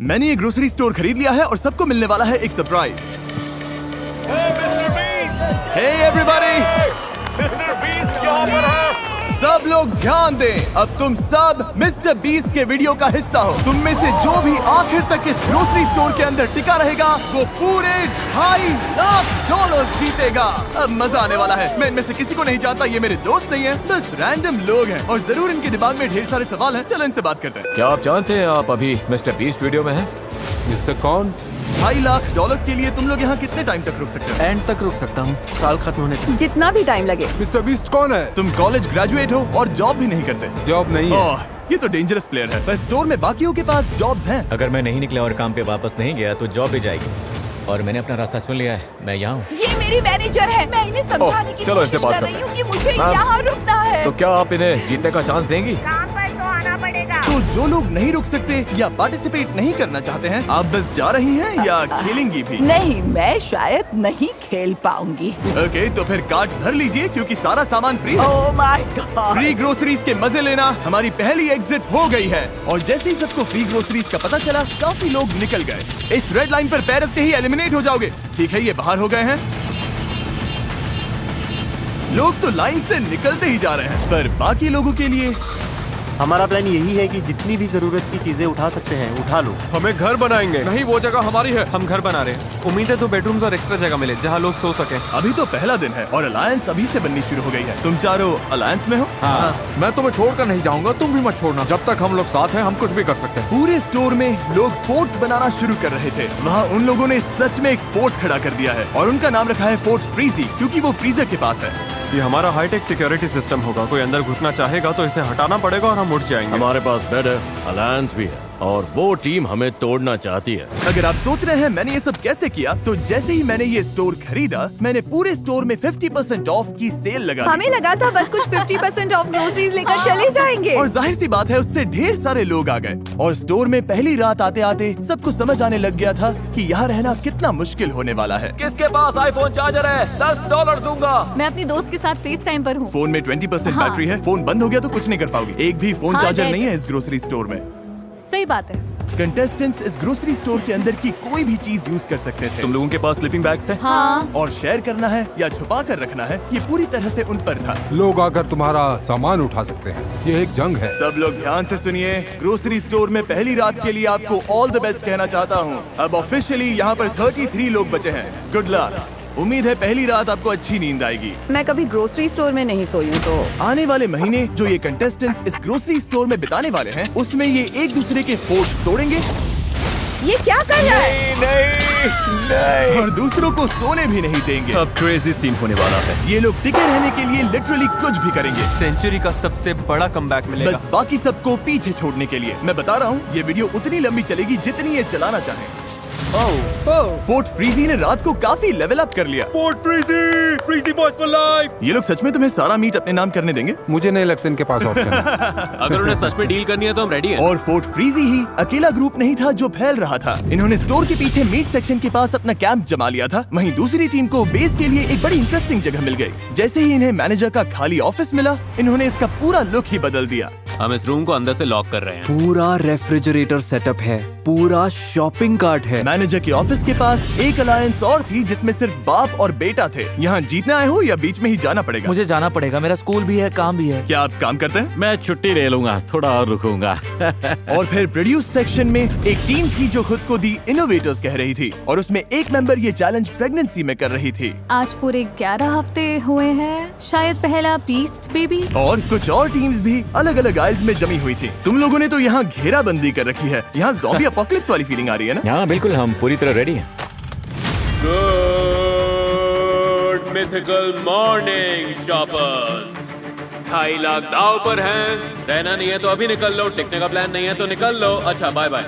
मैंने ये grocery store खरीद लिया है और सबको मिलने वाला है एक surprise. Hey everybody, Mr Beast यहाँ पर है। सब लोग ध्यान दें, अब तुम सब मिस्टर बीस्ट के वीडियो का हिस्सा हो। तुम में से जो भी आखिर तक इस ग्रोसरी स्टोर के अंदर टिका रहेगा वो पूरे $2.5 जीतेगा। अब मजा आने वाला है। मैं इनमें से किसी को नहीं जानता, ये मेरे दोस्त नहीं है, बस रैंडम लोग हैं और जरूर इनके दिमाग में ढेर सारे सवाल हैं। चलो इनसे बात करते हैं। क्या आप जानते हैं आप अभी मिस्टर बीस्ट वीडियो में हैं? मिस्टर कौन? $2.5 के लिए तुम लोग यहाँ कितने टाइम तक रुक सकते हो? एंड तक रुक सकता हूँ, साल खत्म होने तक। जितना भी टाइम लगे। मिस्टर बीस्ट कौन है? तुम कॉलेज ग्रेजुएट हो और जॉब भी नहीं करते। जॉब नहीं है। ओह, ये तो डेंजरस प्लेयर है। पर स्टोर में बाकियों के पास जॉब्स हैं। अगर मैं नहीं निकला और काम पे वापस नहीं गया तो जॉब भी जाएगी। और मैंने अपना रास्ता चुन लिया है, मैं यहाँ हूँ। ये मेरी मैनेजर है, मैं इन्हें समझाने की चलो इनसे कोशिश बात कर करते रही हैं। हूँ कि मुझे मैम, यहाँ रुकना है। तो क्या आप इन्हें जीतने का चांस देंगी? काम पर तो आना पड़ेगा। तो जो लोग नहीं रुक सकते या पार्टिसिपेट नहीं करना चाहते हैं, आप बस जा रही हैं या खेलेंगी भी? नहीं, मैं शायद नहीं खेल पाऊंगी। ओके, तो फिर कार्ट भर लीजिए क्योंकि सारा सामान फ्री है। ओह माय गॉड। फ्री ग्रोसरीज के मजे लेना हमारी पहली एग्जिट हो गई है। और जैसे ही सबको फ्री ग्रोसरीज का पता चला, काफी लोग निकल गए। इस रेड लाइन पर पैर रखते ही एलिमिनेट हो जाओगे। ठीक है, ये बाहर हो गए हैं। लोग तो लाइन से निकलते ही जा रहे हैं, पर बाकी लोगों के लिए हमारा प्लान यही है कि जितनी भी जरूरत की चीजें उठा सकते हैं उठा लो। हमें घर बनाएंगे। नहीं, वो जगह हमारी है, हम घर बना रहे हैं। उम्मीद है 2 बेडरूम्स और एक्स्ट्रा जगह मिले जहाँ लोग सो सके। अभी तो पहला दिन है और अलायंस अभी से बननी शुरू हो गई है। तुम चारों अलायंस में हो? हाँ। मैं तुम्हें छोड़कर नहीं जाऊंगा, तुम भी मत छोड़ना। जब तक हम लोग साथ हैं, हम कुछ भी कर सकते हैं। पूरे स्टोर में लोग फोर्ट्स बनाना शुरू कर रहे थे। वहाँ उन लोगों ने सच में एक फोर्ट खड़ा कर दिया है और उनका नाम रखा है फोर्ट फ्रीजी, क्योंकि वो फ्रीजर के पास है। ये हमारा हाईटेक सिक्योरिटी सिस्टम होगा। कोई अंदर घुसना चाहेगा तो इसे हटाना पड़ेगा और हम उठ जाएंगे। हमारे पास बेड है, अलायंस भी है और वो टीम हमें तोड़ना चाहती है। अगर आप सोच रहे हैं मैंने ये सब कैसे किया, तो जैसे ही मैंने ये स्टोर खरीदा, मैंने पूरे स्टोर में 50% ऑफ की सेल लगा दी। हमें लगा था बस कुछ 50% ऑफ ग्रोसरीज लेकर चले जाएंगे। और जाहिर सी बात है, उससे ढेर सारे लोग आ गए और स्टोर में पहली रात आते आते सबको समझ आने लग गया था कि यहाँ रहना कितना मुश्किल होने वाला है। किसके पास आईफोन चार्जर है? $10 दूंगा। मैं अपनी दोस्त के साथ फेस टाइम पर हूँ। फोन में 20% हाँ। बैटरी है। फोन बंद हो गया तो कुछ नहीं कर पाओगे। एक भी फोन हाँ, चार्जर डेड। नहीं है इस ग्रोसरी स्टोर में। सही बात है। कंटेस्टेंट्स इस ग्रोसरी स्टोर के अंदर की कोई भी चीज यूज कर सकते थे। तुम लोगों के पास स्लीपिंग बैग्स हैं? हाँ। और शेयर करना है या छुपा कर रखना है, ये पूरी तरह से उन पर था। लोग आकर तुम्हारा सामान उठा सकते हैं। ये एक जंग है। सब लोग ध्यान से सुनिए। ग्रोसरी स्टोर में पहली रात के लिए आपको ऑल द बेस्ट कहना चाहता हूँ। अब ऑफिशियली यहाँ पर 33 लोग बचे हैं। Good luck. उम्मीद है पहली रात आपको अच्छी नींद आएगी। मैं कभी ग्रोसरी स्टोर में नहीं सोई हूँ, तो आने वाले महीने जो ये कंटेस्टेंट्स इस ग्रोसरी स्टोर में बिताने वाले हैं, उसमें ये एक दूसरे के फोर्ट तोड़ेंगे ये क्या कर रहा है? नहीं। और दूसरों को सोने भी नहीं देंगे। अब क्रेजी सीन होने वाला है। ये लोग टिके रहने के लिए लिटरली कुछ भी करेंगे, सेंचुरी का सबसे बड़ा कमबैक मिलेगा। बस बाकी सबको पीछे छोड़ने के लिए। मैं बता रहा हूँ, ये वीडियो उतनी लंबी चलेगी जितनी ये चलाना चाहे। फोर्ट फ्रीजी ने रात को काफी लेवल अप कर लिया। Fort frizzy, frizzy boys for life. ये लोग सच में तुम्हें सारा मीट अपने नाम करने देंगे? मुझे नहीं लगता इनके पास ऑप्शन है। अगर उन्हें सच में डील करनी है तो हम रेडी हैं। और फोर्ट फ्रीजी ही अकेला ग्रुप नहीं था जो फैल रहा था। इन्होंने स्टोर के पीछे मीट सेक्शन के पास अपना कैंप जमा लिया था। वहीं दूसरी टीम को बेस के लिए एक बड़ी इंटरेस्टिंग जगह मिल गई। जैसे ही इन्हें मैनेजर का खाली ऑफिस मिला, इन्होंने इसका पूरा लुक ही बदल दिया। हम इस रूम को अंदर से लॉक कर रहे हैं। पूरा रेफ्रिजरेटर सेटअप है, पूरा शॉपिंग कार्ट है। मैनेजर के ऑफिस के पास एक अलायंस और थी जिसमें सिर्फ बाप और बेटा थे। यहाँ जीतने आए हो या बीच में ही जाना पड़ेगा? मुझे जाना पड़ेगा, मेरा स्कूल भी है, काम भी है। क्या आप काम करते हैं? मैं छुट्टी ले लूंगा, थोड़ा और रुकूंगा। और फिर प्रोड्यूस सेक्शन में एक टीम थी जो खुद को दी इनोवेटर्स कह रही थी और उसमें एक मेंबर ये चैलेंज प्रेगनेंसी में कर रही थी। आज पूरे 11 हफ्ते हुए हैं, शायद पहला बीस्ट बेबी। और कुछ और टीम्स भी अलग अलग आइल्स में जमी हुई थी। तुम लोगों ने तो यहाँ घेराबंदी कर रखी है। यहाँ ज़ॉम्बी अपोकलिप्स वाली फीलिंग आ रही है ना? हाँ बिल्कुल, हम पूरी तरह रेडी हैं। Good mythical morning shoppers. 2.5 lakh दाव पर हैं। रहना नहीं है तो अभी निकल लो, टिकने का प्लान नहीं है तो निकल लो। अच्छा बाय बाय।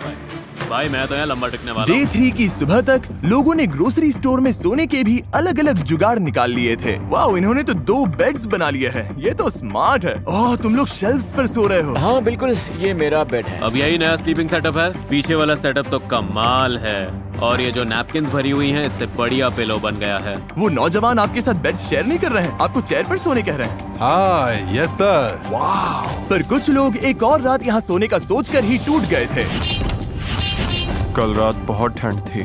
भाई मैं तो यहाँ लंबा टिकने वाला डे 3 की सुबह तक लोगों ने ग्रोसरी स्टोर में सोने के भी अलग अलग जुगाड़ निकाल लिए थे। वाओ, इन्होंने तो 2 बेड्स बना लिए हैं। ये तो स्मार्ट है। ओह, तुम लोग शेल्फ्स पर सो रहे हो। हाँ बिल्कुल, ये मेरा बेड है। अब यही नया स्लीपिंग सेटअप है। पीछे वाला सेटअप तो कमाल है। और ये जो नैपकिन्स भरी हुई हैं, इससे बढ़िया पिलो बन गया है। वो नौजवान आपके साथ बेड शेयर नहीं कर रहे हैं, आपको चेयर पर सोने कह रहे हैं। हाँ, यस सर। पर कुछ लोग एक और रात यहाँ सोने का सोचकर ही टूट गए थे। कल रात बहुत ठंड थी।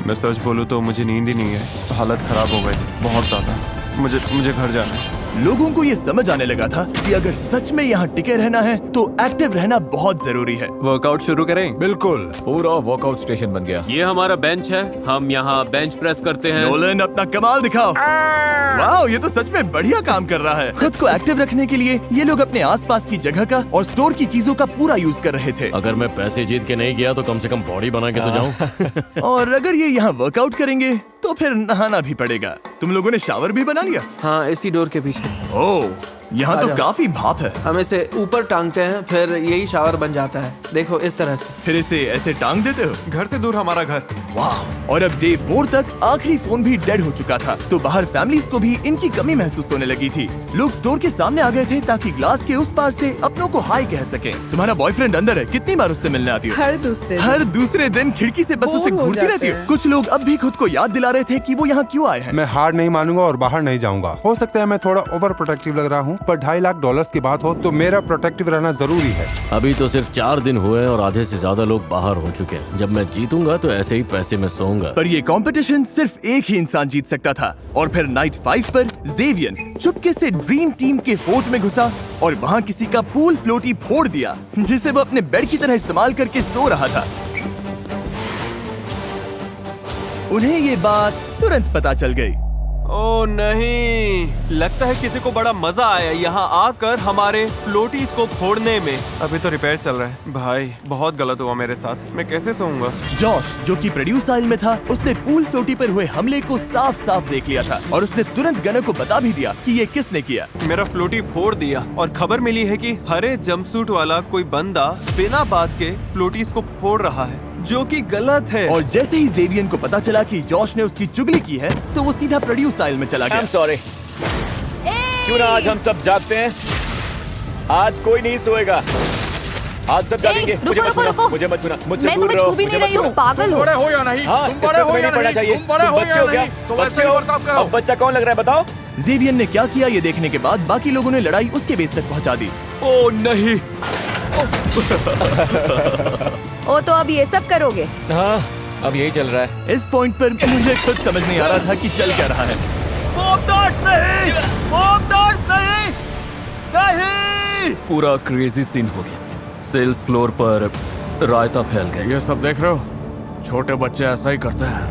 मैं सच बोलूं तो मुझे नींद ही नहीं है। हालत खराब हो गई थी बहुत ज्यादा। मुझे घर जाना है। लोगों को ये समझ आने लगा था कि अगर सच में यहाँ टिके रहना है तो एक्टिव रहना बहुत जरूरी है। वर्कआउट शुरू करें? बिल्कुल। पूरा वर्कआउट स्टेशन बन गया। ये हमारा बेंच है, हम यहाँ बेंच प्रेस करते हैं। नोलन अपना कमाल दिखाओ। वाह, ये तो सच में बढ़िया काम कर रहा है। खुद को एक्टिव रखने के लिए ये लोग अपने आसपास की जगह का और स्टोर की चीजों का पूरा यूज कर रहे थे। अगर मैं पैसे जीत के नहीं गया तो कम से कम बॉडी बना के तो जाऊं। और अगर ये यहाँ वर्कआउट करेंगे तो फिर नहाना भी पड़ेगा। तुम लोगों ने शावर भी बना लिया? हाँ, इसी डोर के पीछे। ओह, यहाँ तो काफी भाप है। हम इसे ऊपर टांगते हैं, फिर यही शावर बन जाता है। देखो इस तरह से। फिर इसे ऐसे टांग देते हो? घर से दूर हमारा घर। वाह। और अब डे 4 तक आखिरी फोन भी डेड हो चुका था, तो बाहर फैमिलीज को भी इनकी कमी महसूस होने लगी थी। लोग स्टोर के सामने आ गए थे ताकि ग्लास के उस पार से अपनों को हाय कह सके। तुम्हारा बॉयफ्रेंड अंदर है, कितनी बार उससे मिलने आती हो? हर दूसरे दिन खिड़की से बस उसे घूरती रहती हो। कुछ लोग अब भी खुद को याद दिला रहे थे कि वो यहाँ क्यों आए हैं। मैं हार नहीं मानूंगा और बाहर नहीं जाऊंगा। हो सकता है मैं थोड़ा ओवर प्रोटेक्टिव लग रहा हूँ, पर $2.5 लाख की बात हो तो मेरा प्रोटेक्टिव रहना जरूरी है। अभी तो सिर्फ 4 दिन हुए और आधे से ज्यादा लोग बाहर हो चुके हैं। जब मैं जीतूंगा तो ऐसे ही पैसे में सोऊंगा। पर ये कंपटीशन सिर्फ एक ही इंसान जीत सकता था। और फिर नाइट 5 पर जेवियन चुपके से ड्रीम टीम के फोर्ट में घुसा और वहाँ किसी का पूल फ्लोटी फोड़ दिया, जिसे वो अपने बेड की तरह इस्तेमाल करके सो रहा था। उन्हें ये बात तुरंत पता चल गई। ओ नहीं, लगता है किसी को बड़ा मजा आया यहाँ आकर हमारे फ्लोटीज को फोड़ने में। अभी तो रिपेयर चल रहा है। भाई बहुत गलत हुआ मेरे साथ। मैं कैसे सोऊंगा? जॉश, जो कि प्रोड्यूस आइल में था, उसने पूल फ्लोटी पर हुए हमले को साफ साफ देख लिया था और उसने तुरंत गनर को बता भी दिया कि ये किसने किया। मेरा फ्लोटी फोड़ दिया और खबर मिली है कि हरे जंपसूट वाला कोई बंदा बिना बात के फ्लोटीज को फोड़ रहा है, जो कि गलत है। और जैसे ही जेवियन को पता चला कि जॉश ने उसकी चुगली की है, तो वो सीधा प्रोड्यूस आइल में चला गया। सॉरी, क्यों ना आज हम सब जागते हैं? आज कोई नहीं सोएगा, आज सब जागेंगे। रुको। मुझे मत छूना, मुझसे मैं दूर तुम्हें रहो। छू भी नहीं मुझे रही मत हूँ, पागल हो। बड़े हो या नहीं? हाँ, तुम बड़े हो या पढ़ना नहीं? चाहिए। तुम बड़े हो बच्चे या हो क्या? नहीं? तो बच्चे वैसे ही हो? बर्ताव करो। अब बच्चा कौन लग रहा है बताओ? जेवियन ने क्या किया ये देखने के बाद बाकी लोगों ने लड़ाई उसके बेस तक पहुंचा दी। ओ नहीं। ओ तो अब ये सब करोगे? हाँ, अब यही चल रहा है। इस पॉइंट पर मुझे खुद समझ नहीं आ रहा था कि चल क्या रहा है। नहीं। पूरा क्रेजी सीन हो गया। सेल्स फ्लोर पर रायता फैल गया। ये सब देख रहे हो? छोटे बच्चे ऐसा ही करते हैं।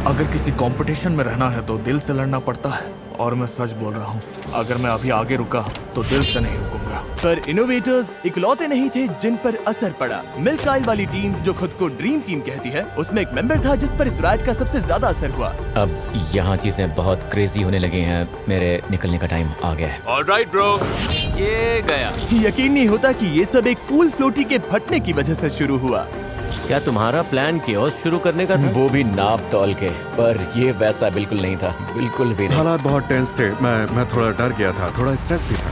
अगर किसी कंपटीशन में रहना है तो दिल से लड़ना पड़ता है, और मैं सच बोल रहा हूँ, अगर मैं अभी आगे रुका तो दिल से नहीं रुकूंगा। पर इनोवेटर्स इकलौते नहीं थे जिन पर असर पड़ा। मिल्क आइल वाली टीम, जो खुद को ड्रीम टीम कहती है, उसमें एक मेंबर था जिस पर इस राइट का सबसे ज्यादा असर हुआ। अब यहाँ चीजें बहुत क्रेजी होने लगी हैं। मेरे निकलने का टाइम आ गया है। ऑलराइट ब्रो, ये गया। यकीन नहीं होता कि ये सब एक पूल फ्लोटी के फटने की वजह से शुरू हुआ। क्या तुम्हारा प्लान कियोस्क शुरू करने का था? वो भी नाप तौल के, पर ये वैसा बिल्कुल नहीं था, बिल्कुल भी नहीं। हालात बहुत टेंस थे। मैं थोड़ा डर गया था, थोड़ा स्ट्रेस भी था।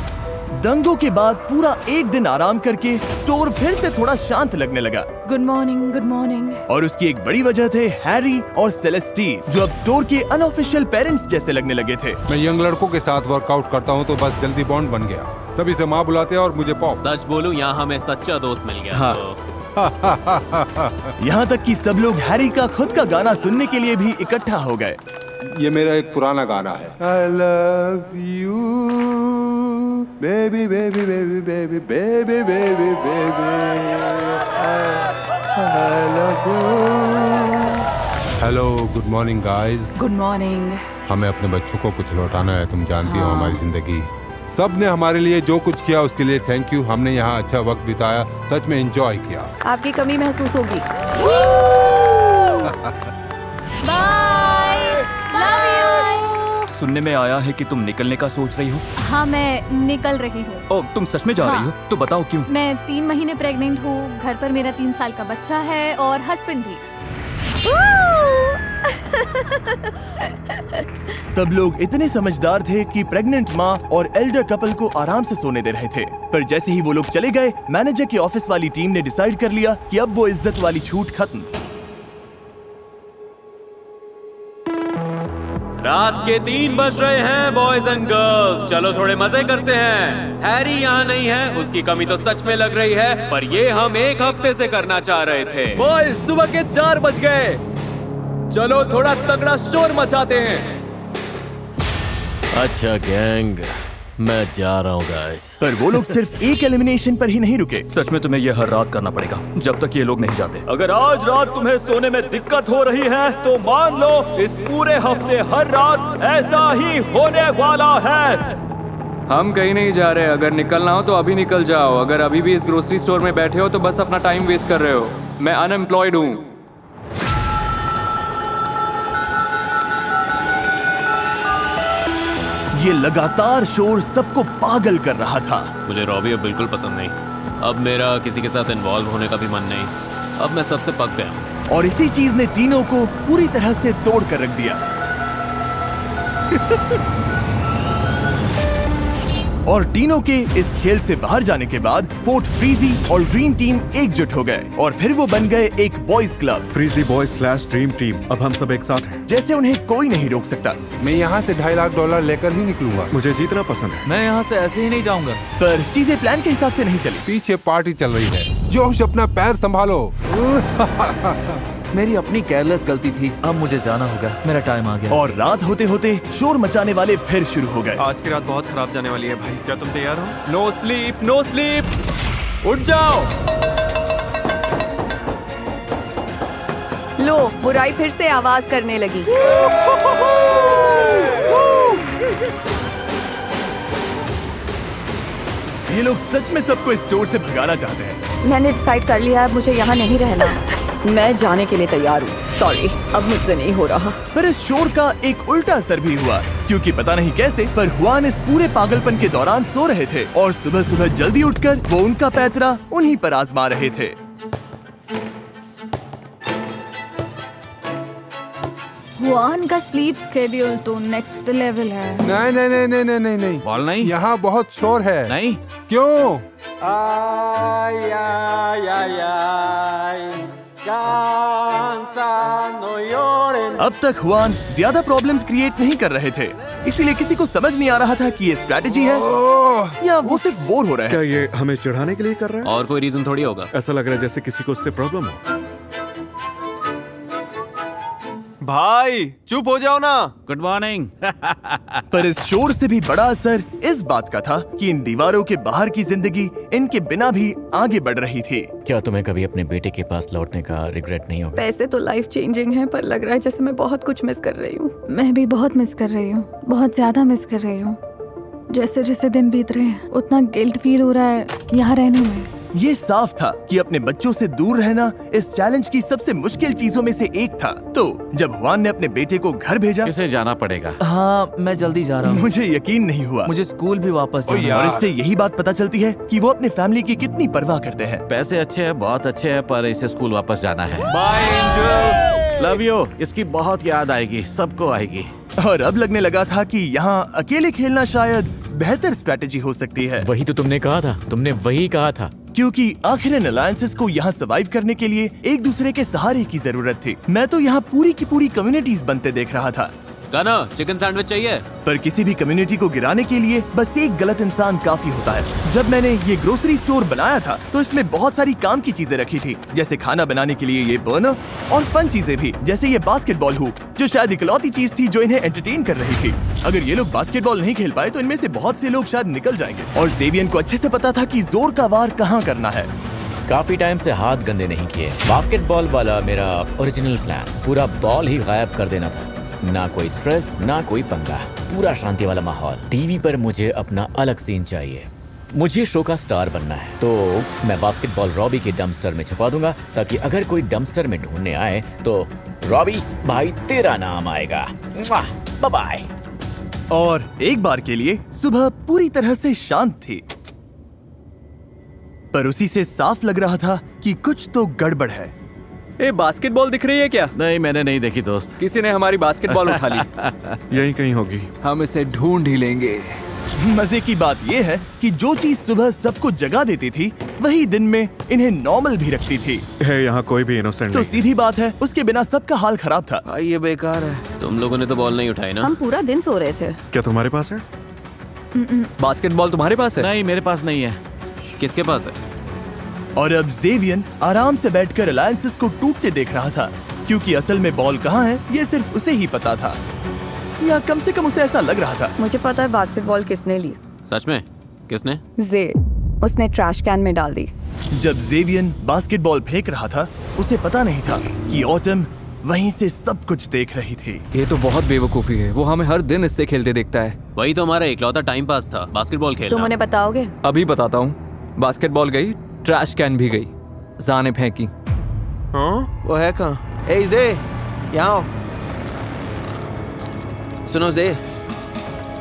दंगों के बाद पूरा एक दिन आराम करके स्टोर फिर से थोड़ा शांत लगने लगा। Good morning, good morning. और उसकी एक बड़ी वजह थे हैरी और सेलेस्टीन, जो अब स्टोर के अनऑफिशियल पेरेंट्स जैसे लगने लगे थे। मैं यंग लड़कों के साथ वर्कआउट करता हूँ तो बस जल्दी बॉन्ड बन गया। सभी से माँ बुलाते हैं और मुझे पॉप। सच बोलूं, यहाँ हमें सच्चा दोस्त मिल गया। हाँ। तो यहाँ तक कि सब लोग हैरी का खुद का गाना सुनने के लिए भी इकट्ठा हो गए। ये मेरा एक पुराना गाना है। I love you, baby, baby, baby, baby, baby, baby, baby. I love you. Hello, good morning, guys. Good morning. हमें अपने बच्चों को कुछ लौटाना है। तुम जानती हो हमारी जिंदगी। सब ने हमारे लिए जो कुछ किया उसके लिए थैंक यू। हमने यहाँ अच्छा वक्त बिताया, सच में एंजॉय किया। आपकी कमी महसूस होगी। Bye, love you. सुनने में आया है कि तुम निकलने का सोच रही हो। हाँ, मैं निकल रही हूँ। ओ, तुम सच में जा रही हो? तो बताओ क्यों? मैं 3 महीने प्रेग्नेंट हूँ। घर पर मेरा 3 साल का बच्चा है और हस्बैंड भी। सब लोग इतने समझदार थे कि प्रेग्नेंट माँ और एल्डर कपल को आराम से सोने दे रहे थे। पर जैसे ही वो लोग चले गए, मैनेजर की ऑफिस वाली टीम ने डिसाइड कर लिया कि अब वो इज्जत वाली छूट खत्म। रात के 3 बज रहे हैं बॉयज एंड गर्ल्स, चलो थोड़े मजे करते हैं। हैरी यहाँ नहीं है, उसकी कमी तो सच में लग रही है, पर ये हम 1 हफ्ते से करना चाह रहे थे। बॉयज सुबह के 4 बज गए, चलो थोड़ा तगड़ा शोर मचाते हैं। अच्छा गैंग, मैं जा रहा हूँ गाइस। पर वो लोग सिर्फ एक एलिमिनेशन पर ही नहीं रुके। सच में तुम्हें ये हर रात करना पड़ेगा जब तक ये लोग नहीं जाते। अगर आज रात तुम्हें सोने में दिक्कत हो रही है तो मान लो इस पूरे हफ्ते हर रात ऐसा ही होने वाला है। हम कहीं नहीं जा रहे, अगर निकलना हो तो अभी निकल जाओ। अगर अभी भी इस ग्रोसरी स्टोर में बैठे हो तो बस अपना टाइम वेस्ट कर रहे हो। मैं अनएम्प्लॉयड हूँ। ये लगातार शोर सबको पागल कर रहा था। मुझे रॉबी अब बिल्कुल पसंद नहीं। अब मेरा किसी के साथ इन्वॉल्व होने का भी मन नहीं। अब मैं सबसे पक गया। और इसी चीज ने टीनो को पूरी तरह से तोड़ कर रख दिया। और टीनो के इस खेल से बाहर जाने के बाद फोर्ट फ्रीजी और ड्रीम टीम एकजुट हो गए और फिर वो बन गए एक boys club, frizzy boys / dream team. अब हम सब एक साथ हैं। जैसे उन्हें कोई नहीं रोक सकता। मैं यहाँ से $2.5 लाख लेकर ही निकलूंगा। मुझे जीतना पसंद है। मैं यहाँ से ऐसे ही नहीं जाऊंगा। पर चीजें प्लान के हिसाब से नहीं चली। पीछे पार्टी चल रही है। जोश, अपना पैर संभालो। मेरी अपनी केयरलेस गलती थी। अब मुझे जाना होगा, मेरा टाइम आ गया। और रात होते होते शोर मचाने वाले फिर शुरू हो गए। आज की रात बहुत खराब जाने वाली है भाई, क्या तुम तैयार हो? नो स्लीप, नो स्लीप, उठ जाओ। लो, बुराई फिर से आवाज करने लगी। ये लोग सच में सबको इस स्टोर से भगाना चाहते हैं। मैंने डिसाइड कर लिया है, मुझे यहाँ नहीं रहना। मैं जाने के लिए तैयार हूँ। सॉरी, अब मुझसे नहीं हो रहा। पर इस शोर का एक उल्टा असर भी हुआ, क्योंकि पता नहीं कैसे पर हुआन इस पूरे पागलपन के दौरान सो रहे थे और सुबह सुबह जल्दी उठकर वो उनका पैतरा उन्हीं पर आजमा रहे थे। हुआन का स्लीप स्केड्यूल तो नेक्स्ट लेवल है। नहीं नहीं नहीं नहीं नहीं नहीं नहीं, बॉल नहीं, यहाँ बहुत शोर है। नहीं क्यों? अब तक हुआन ज्यादा प्रॉब्लम्स क्रिएट नहीं कर रहे थे, इसीलिए किसी को समझ नहीं आ रहा था कि ये स्ट्रैटेजी है या वो सिर्फ बोर हो रहे हैं। क्या ये हमें चिढ़ाने के लिए कर रहा है? और कोई रीजन थोड़ी होगा। ऐसा लग रहा है जैसे किसी को उससे प्रॉब्लम हो। भाई चुप हो जाओ ना। Good morning. पर इस शोर से भी बड़ा असर इस बात का था कि इन दीवारों के बाहर की जिंदगी इनके बिना भी आगे बढ़ रही थी। क्या तुम्हें कभी अपने बेटे के पास लौटने का रिग्रेट नहीं होगा? पैसे तो लाइफ चेंजिंग है, पर लग रहा है जैसे मैं बहुत कुछ मिस कर रही हूँ। मैं भी बहुत मिस कर रही हूँ, बहुत ज्यादा मिस कर रही हूँ। जैसे जैसे दिन बीत रहे हैं उतना गिल्ट फील हो रहा है यहाँ रहने में। ये साफ था कि अपने बच्चों से दूर रहना इस चैलेंज की सबसे मुश्किल चीजों में से एक था। तो जब हुआन ने अपने बेटे को घर भेजा, किसे जाना पड़ेगा? हाँ, मैं जल्दी जा रहा हूँ। मुझे यकीन नहीं हुआ। मुझे स्कूल भी वापस जाना है। और इससे यही बात पता चलती है कि वो अपने फैमिली की कितनी परवाह करते हैं। पैसे अच्छे हैं, बहुत अच्छे हैं, पर इसे स्कूल वापस जाना है। Bye angel, love you. इसकी बहुत याद आएगी, सबको आएगी। और अब लगने लगा था कि यहाँ अकेले खेलना शायद बेहतर स्ट्रैटेजी हो सकती है। वही तो तुमने कहा था, तुमने वही कहा था। क्योंकि आखिर इन अलायंसेस को यहाँ सर्वाइव करने के लिए एक दूसरे के सहारे की जरूरत थी। मैं तो यहाँ पूरी की पूरी कम्युनिटीज बनते देख रहा था। गाना चिकन सैंडविच चाहिए? पर किसी भी कम्युनिटी को गिराने के लिए बस एक गलत इंसान काफी होता है। जब मैंने ये ग्रोसरी स्टोर बनाया था तो इसमें बहुत सारी काम की चीजें रखी थी, जैसे खाना बनाने के लिए ये बर्नर और फन चीजें भी, जैसे ये बास्केटबॉल हुप, जो शायद इकलौती चीज थी जो इन्हें एंटरटेन कर रही थी। अगर ये लोग बास्केटबॉल नहीं खेल पाए तो इनमें से बहुत से लोग शायद निकल जाएंगे। और जेवियन को अच्छे से पता था कि जोर का वार कहाँ करना है। काफी टाइम से हाथ गंदे नहीं किए। बास्केटबॉल वाला मेरा ओरिजिनल प्लान, पूरा बॉल ही गायब कर देना था। ना कोई स्ट्रेस, ना कोई पंगा, पूरा शांति वाला माहौल। टीवी पर मुझे अपना अलग सीन चाहिए। मुझे शो का स्टार बनना है, तो मैं बास्केटबॉल रॉबी के डंपस्टर में छुपा दूंगा, ताकि अगर कोई डंपस्टर में ढूंढने आए तो रॉबी भाई तेरा नाम आएगा। Bye bye. और एक बार के लिए सुबह पूरी तरह से शांत थी, पर उसी से साफ लग रहा था कि कुछ तो गड़बड़ है। ए, बास्केटबॉल दिख रही है क्या? नहीं, मैंने नहीं देखी दोस्त। किसी ने हमारी बास्केटबॉल उठा ली। यही कहीं होगी। हम इसे ढूंढ ही लेंगे। मजे की बात ये है कि जो चीज सुबह सबको जगा देती थी वही दिन में इन्हें नॉर्मल भी रखती थी। यहाँ कोई भी इनोसेंट तो सीधी बात है, उसके बिना सबका हाल खराब था। भाई ये बेकार है। तुम लोगों ने तो बॉल नहीं उठाई ना? हम पूरा दिन सो रहे थे। क्या तुम्हारे पास है? बास्केटबॉल तुम्हारे पास है? नहीं, मेरे पास नहीं है। किसके पास है? और अब जेवियन आराम से बैठकर अलायंसेस को टूटते देख रहा था, क्योंकि असल में बॉल कहाँ है ये सिर्फ उसे ही पता था, या कम से कम उसे ऐसा लग रहा था। मुझे पता है बास्केटबॉल किसने ली। सच में? किसने? जे, उसने ट्रैश कैन में डाल दी। जब जेवियन बास्केटबॉल फेंक रहा था, उसे पता नहीं था कि ऑटम वहीं से सब कुछ देख रही थी। ये तो बहुत बेवकूफी है, वो हमें हर दिन इससे खेलते देखता है। वही तो हमारा इकलौता टाइम पास था, बास्केटबॉल खेलना। तुम उन्हें बताओगे? अभी बताता हूँ। बास्केटबॉल गई, ट्रैश कैन भी गई, जा ने फेंकी। वो है कहाँ? ए जे, यहाँ आओ। सुनो जे,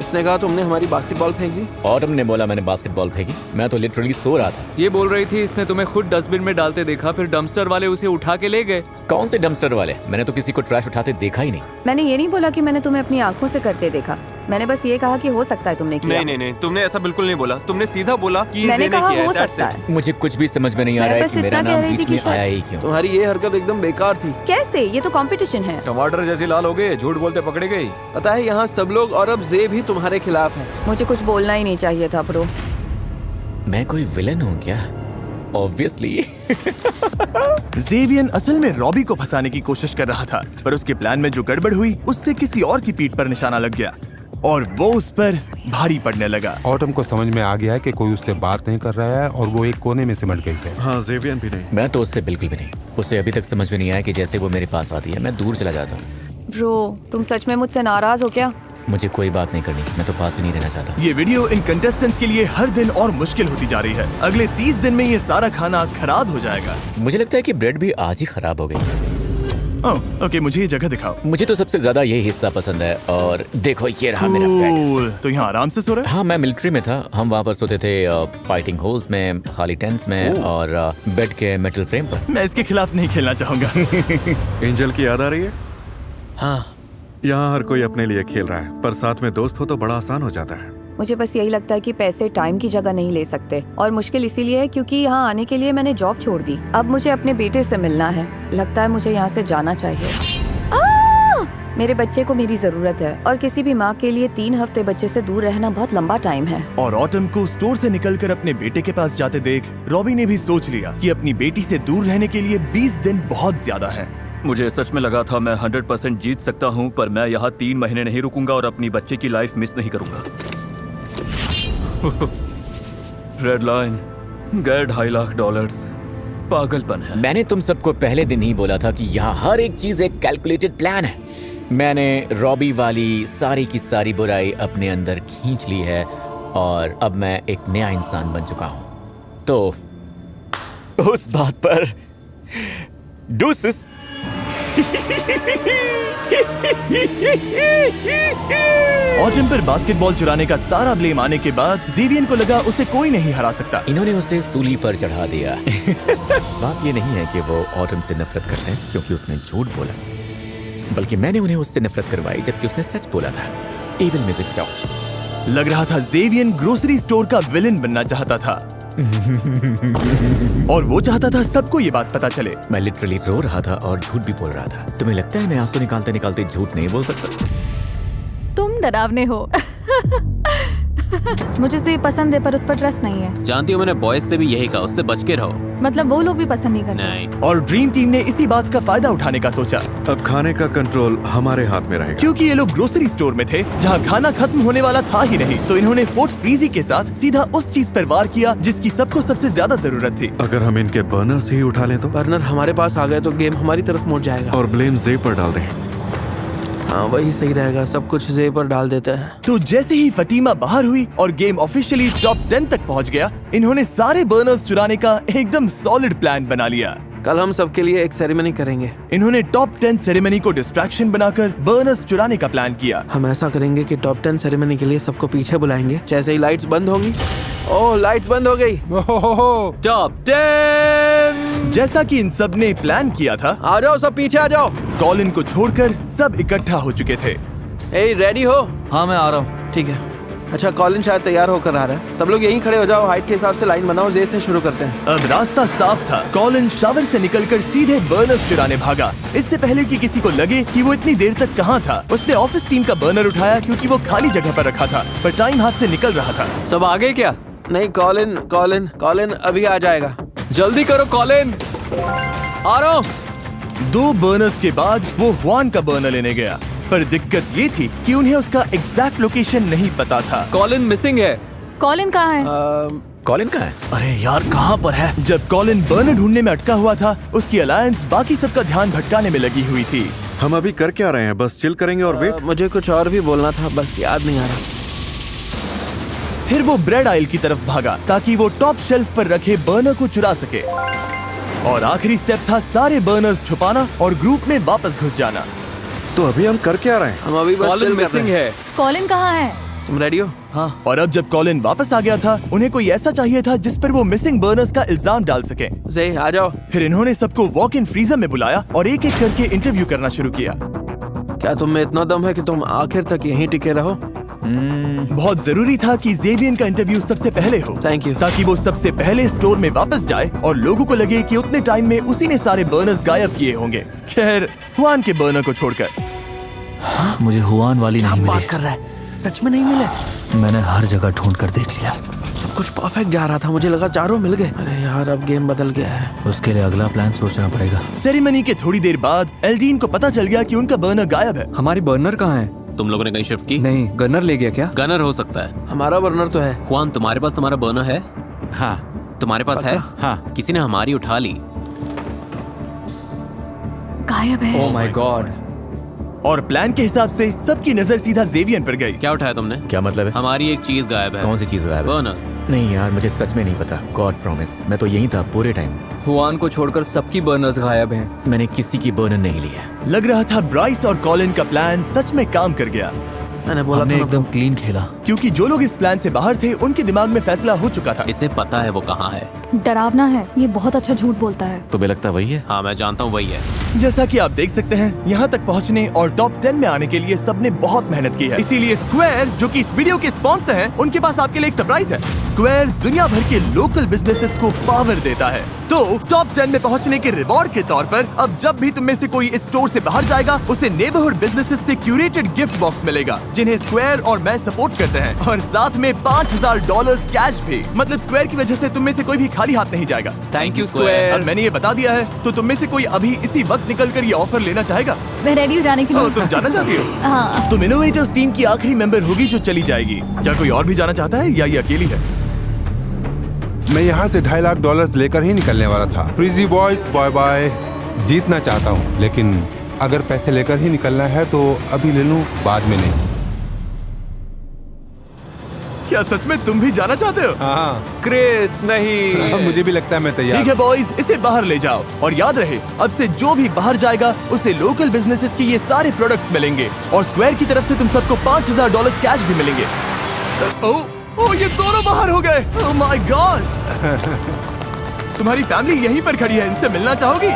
इसने कहा तुमने हमारी बास्केटबॉल फेंक दी। ऑटम ने बोला मैंने बास्केटबॉल फेंकी। मैं तो लिटरली सो रहा था। ये बोल रही थी इसने तुम्हें खुद डस्टबिन में डालते देखा, फिर डंपस्टर वाले उसे उठा के ले गए। कौन से डंपस्टर वाले? मैंने तो किसी को ट्रैश उठाते देखा ही नहीं। मैंने ये नहीं बोला कि मैंने तुम्हें अपनी आंखों से करते देखा। मैंने बस ये कहा कि हो सकता है तुमने किया। नहीं, तुमने ऐसा बिल्कुल नहीं बोला। तुमने सीधा बोला कि मैंने जे ने कहा किया है, हो that's सकता it। है। मुझे कुछ भी समझ में नहीं आ रहा है बस कि मेरा इतना कह नाम रही थी बीच कि में शायद- आया ही क्यों। तुम्हारी ये हरकत एकदम बेकार थी। कैसे? ये तो कंपटीशन है। टमाटर जैसी लाल हो गए, झूठ बोलते पकड़े गई। पता है यहाँ सब लोग और अब जे भी तुम्हारे खिलाफ है। मुझे कुछ बोलना ही नहीं चाहिए था ब्रो। मैं कोई विलन हूँ क्या? ऑब्वियसली। जेवियन असल में रॉबी को फंसाने की कोशिश कर रहा था, पर उसके प्लान में जो गड़बड़ हुई उससे किसी और की पीठ पर निशाना लग गया और वो उस पर भारी पड़ने लगा। ऑटम को समझ में आ गया है कि कोई उससे बात नहीं कर रहा है और वो एक कोने में सिमट गई है। हाँ, जेवियन भी नहीं। मैं तो उससे बिल्कुल भी नहीं। उसे अभी तक समझ में नहीं आया कि जैसे वो मेरे पास आती है मैं दूर चला जाता हूँ। ब्रो, तुम सच में मुझसे नाराज हो क्या? मुझे कोई बात नहीं करनी, मैं तो पास भी नहीं रहना चाहता। ये वीडियो इन कंटेस्टेंट्स के लिए हर दिन और मुश्किल होती जा रही है। अगले 30 दिन में ये सारा खाना खराब हो जाएगा। मुझे लगता है कि ब्रेड भी आज ही खराब हो गई। ओके, मुझे ये जगह दिखाओ। मुझे तो सबसे ज्यादा ये हिस्सा पसंद है। और देखो ये रहा मेरा बेड। तो यहाँ आराम से सो रहे? हाँ, मैं मिलिट्री में था। हम वहाँ पर सोते थे फाइटिंग होल्स में, खाली टेंट्स में और बेड के मेटल फ्रेम पर। मैं इसके खिलाफ नहीं खेलना चाहूंगा। एंजल की याद आ रही है? हाँ, यहाँ हर कोई अपने लिए खेल रहा है, पर साथ में दोस्त हो तो बड़ा आसान हो जाता है। मुझे बस यही लगता है कि पैसे टाइम की जगह नहीं ले सकते, और मुश्किल इसीलिए है क्योंकि यहाँ आने के लिए मैंने जॉब छोड़ दी। अब मुझे अपने बेटे से मिलना है। लगता है मुझे यहाँ से जाना चाहिए। मेरे बच्चे को मेरी जरूरत है, और किसी भी माँ के लिए 3 हफ्ते बच्चे से दूर रहना बहुत लंबा टाइम है। और ऑटम को स्टोर से निकलकर अपने बेटे के पास जाते देख रॉबी ने भी सोच लिया कि अपनी बेटी से दूर रहने के लिए 20 दिन बहुत ज्यादा है। मुझे सच में लगा था मैं 100% जीत सकता हूँ, पर मैं यहाँ 3 महीने नहीं रुकूंगा और अपनी बच्चे की लाइफ मिस नहीं करूंगा। रेड लाइन गए $2.5 लाख। पागलपन है। मैंने तुम सबको पहले दिन ही बोला था कि यहाँ हर एक चीज एक कैलकुलेटेड प्लान है। मैंने रॉबी वाली सारी की सारी बुराई अपने अंदर खींच ली है और अब मैं एक नया इंसान बन चुका हूँ। तो उस बात पर डूसिस। ऑटम पर बास्केटबॉल चुराने का सारा ब्लेम आने के बाद जेवियन को लगा उसे कोई नहीं हरा सकता। इन्होंने उसे सूली पर चढ़ा दिया। बात ये नहीं है कि वो ऑटम से नफरत करते हैं क्योंकि उसने झूठ बोला, बल्कि मैंने उन्हें उससे नफरत करवाई जबकि उसने सच बोला था। एविल म्यूजिक बजाओ। लग रहा था जेवियन ग्रोसरी स्टोर का विलेन बनना चाहता था और वो चाहता था सबको ये बात पता चले। मैं लिटरली रो रहा था और झूठ भी बोल रहा था। तुम्हें लगता है मैं आंसू निकालते निकालते झूठ नहीं बोल सकता? तुम डरावने हो। मुझे से पसंद है पर उस पर ट्रस्ट नहीं है। जानती हो मैंने बॉयज से भी यही कहा, उससे बच के रहो। मतलब वो लोग भी पसंद नहीं करते। नहीं। और ड्रीम टीम ने इसी बात का फायदा उठाने का सोचा। अब खाने का कंट्रोल हमारे हाथ में रहेगा, क्योंकि ये लोग ग्रोसरी स्टोर में थे जहाँ खाना खत्म होने वाला था ही नहीं, तो इन्होंने फोर्ट फ्रीजी के साथ सीधा उस चीज पर वार किया जिसकी सबको सबसे ज्यादा जरूरत थी। अगर हम इनके बर्नर से ही उठा लें तो? बर्नर हमारे पास आ गए तो गेम हमारी तरफ मुड़ जाएगा। और ब्लेम जे पर डाल दें। हाँ, वही सही रहेगा, सब कुछ जे पर डाल देते हैं। तो जैसे ही फटीमा बाहर हुई और गेम ऑफिशियली टॉप 10 तक पहुंच गया, इन्होंने सारे बर्नर्स चुराने का एकदम सॉलिड प्लान बना लिया। कल हम सबके लिए एक सेरेमनी करेंगे। इन्होंने टॉप 10 सेरेमनी को डिस्ट्रैक्शन बनाकर बर्नर्स चुराने का प्लान किया। हम ऐसा करेंगे कि टॉप 10 सेरेमनी के लिए सबको पीछे बुलाएंगे। जैसे ही लाइट्स बंद होंगी, ओह लाइट्स बंद हो गई। टॉप 10 जैसा कि इन सब ने प्लान किया था। आ जाओ सब पीछे आ जाओ। कॉलिन को छोड़कर सब इकट्ठा हो चुके थे। ए रेडी हो? हाँ मैं आ रहा हूँ। ठीक है। अच्छा कॉलिन शायद तैयार होकर आ रहा है। सब लोग यहीं खड़े हो जाओ, हाइट के हिसाब से लाइन बनाओ, जे से शुरू करते हैं। अब रास्ता साफ था। कॉलिन शावर से निकलकर सीधे बर्नर्स चुराने भागा। इससे पहले कि किसी को लगे कि वो इतनी देर तक कहाँ था, उसने ऑफिस टीम का बर्नर उठाया क्योंकि वो खाली जगह पर रखा था, पर टाइम हाथ से निकल रहा था। सब आ गए क्या? नहीं, कॉलिन कॉलिन कॉलिन अभी आ जाएगा। जल्दी करो कॉलिन, आ रहा हूँ। 2 बर्नर्स के बाद वो हुआन का बर्नर लेने गया, पर दिक्कत ये थी कि उन्हें उसका एग्जैक्ट लोकेशन नहीं पता था। कॉलिन मिसिंग है। कॉलिन कहाँ है? कॉलिन कहाँ है? अरे यार कहाँ पर है? जब कॉलिन बर्नर ढूंढने में अटका हुआ था, उसकी अलायंस बाकी सबका ध्यान भटकाने में लगी हुई थी। हम अभी कर क्या रहे हैं? बस चिल करेंगे और वेट। मुझे कुछ और भी बोलना था, बस याद नहीं आ रहा। फिर वो ब्रेड आइल की तरफ भागा ताकि वो टॉप शेल्फ पर रखे बर्नर को चुरा सके। और आखिरी स्टेप था सारे बर्नर्स छुपाना और ग्रुप में वापस घुस जाना। तो अभी हम कर क्या रहे हैं? हम अभी बस कॉलिन chill कर मिसिंग रहे हैं। है। कॉलिन कहाँ है? तुम रेडी हो? हाँ। और अब जब कॉलिन वापस आ गया था, उन्हें कोई ऐसा चाहिए था जिस पर वो मिसिंग बर्नर्स का इल्जाम डाल सके। जे आ जाओ। फिर इन्होंने सबको वॉक इन फ्रीजर में बुलाया और एक एक करके इंटरव्यू करना शुरू किया। क्या तुम में इतना दम है कि तुम आखिर तक यहीं टिके रहो? बहुत जरूरी था कि जेवियन का इंटरव्यू सबसे पहले हो। Thank you. ताकि वो सबसे पहले स्टोर में वापस जाए और लोगों को लगे कि उतने टाइम में उसी ने सारे बर्नर्स गायब किए होंगे। खैर, हुआन के बर्नर को छोड़कर। मुझे हुआन वाली नहीं बात मिली। कर रहा है, सच में नहीं मिले? मैंने हर जगह ढूंढ कर देख लिया। सब कुछ परफेक्ट जा रहा था, मुझे लगा चारों मिल गए। अरे यार, अब गेम बदल गया है। उसके लिए अगला प्लान सोचना पड़ेगा। सेरेमनी के थोड़ी देर बाद एल्डीन को पता चल गया कि उनका बर्नर गायब है। हमारी बर्नर कहाँ है? तुम लोगों ने कहीं शिफ्ट की? नहीं, गनर ले गया क्या? गनर हो सकता है। हमारा बर्नर तो है। हुआन, तुम्हारे पास तुम्हारा बर्नर है? हाँ। तुम्हारे पास है? हाँ। किसी ने हमारी उठा ली। गायब है। ओह माय गॉड। और प्लान के हिसाब से सबकी नजर सीधा जेवियन पर गई। क्या उठाया तुमने? क्या मतलब है? हमारी एक चीज गायब है। कौन सी चीज गायब है? बर्नर्स। नहीं यार, मुझे सच में नहीं पता। गॉड प्रॉमिस, मैं तो यहीं था पूरे टाइम। हुआन को छोड़कर सबकी बर्नर्स गायब हैं। मैंने किसी की बर्नर नहीं लिया। लग रहा था ब्राइस और कॉलिन का प्लान सच में काम कर गया। मैंने बोला हमने था एकदम क्लीन खेला। क्योंकि जो लोग इस प्लान से बाहर थे, उनके दिमाग में फैसला हो चुका था। इसे पता है वो कहाँ है। डरावना है, ये बहुत अच्छा झूठ बोलता है। तुम्हें लगता है वही है? हाँ, मैं जानता हूँ वही है। जैसा कि आप देख सकते हैं, यहाँ तक पहुँचने और टॉप 10 में आने के लिए सबने बहुत मेहनत की है। इसीलिए स्क्वायर, जो कि इस वीडियो के स्पॉन्सर हैं, उनके पास आपके लिए एक सरप्राइज है। स्क्वायर दुनिया भर के लोकल बिजनेसेस को पावर देता है। तो टॉप 10 में पहुँचने के रिवॉर्ड के तौर पर अब जब भी तुम में से कोई इस स्टोर से बाहर जाएगा, उसे नेबरहुड बिजनेसेस से क्यूरेटेड गिफ्ट बॉक्स मिलेगा, जिन्हें स्क्वायर और मैं सपोर्ट करते हैं, और साथ में $5000 कैश भी। मतलब स्क्वायर की वजह से तुम में से कोई भी खाली हाथ नहीं जाएगा। Thank you square. अब मैंने ये बता दिया है, तो तुम में से कोई अभी इसी वक्त निकलकर ये ऑफर लेना चाहेगा? मैं रेडी हूँ जाने के लिए। तुम जाना चाहती हो? हाँ। तुम इनोवेटर्स टीम की आखिरी मेंबर होगी जो चली जाएगी। क्या कोई और भी जाना चाहता है या ये अकेली है? मैं यहाँ से $2.5 लाख लेकर ही निकलने वाला था। फ्रीजी बॉयज, बाय बाय। जीतना चाहता हूँ, लेकिन अगर पैसे लेकर ही निकलना है तो अभी ले लूँ, बाद में नहीं। क्या सच में तुम भी जाना चाहते हो? हाँ। क्रिस नहीं। मुझे भी लगता है मैं तैयार। ठीक है बॉयज, इसे बाहर ले जाओ और याद रहे, अब से जो भी बाहर जाएगा उसे लोकल बिजनेसेस के ये सारे प्रोडक्ट्स मिलेंगे और स्क्वायर की तरफ से तुम सबको $5000 कैश भी मिलेंगे। ओह, ये दोनों बाहर हो गए। ओह माय गॉड। तुम्हारी फैमिली यहीं पर खड़ी है, इनसे मिलना चाहोगी?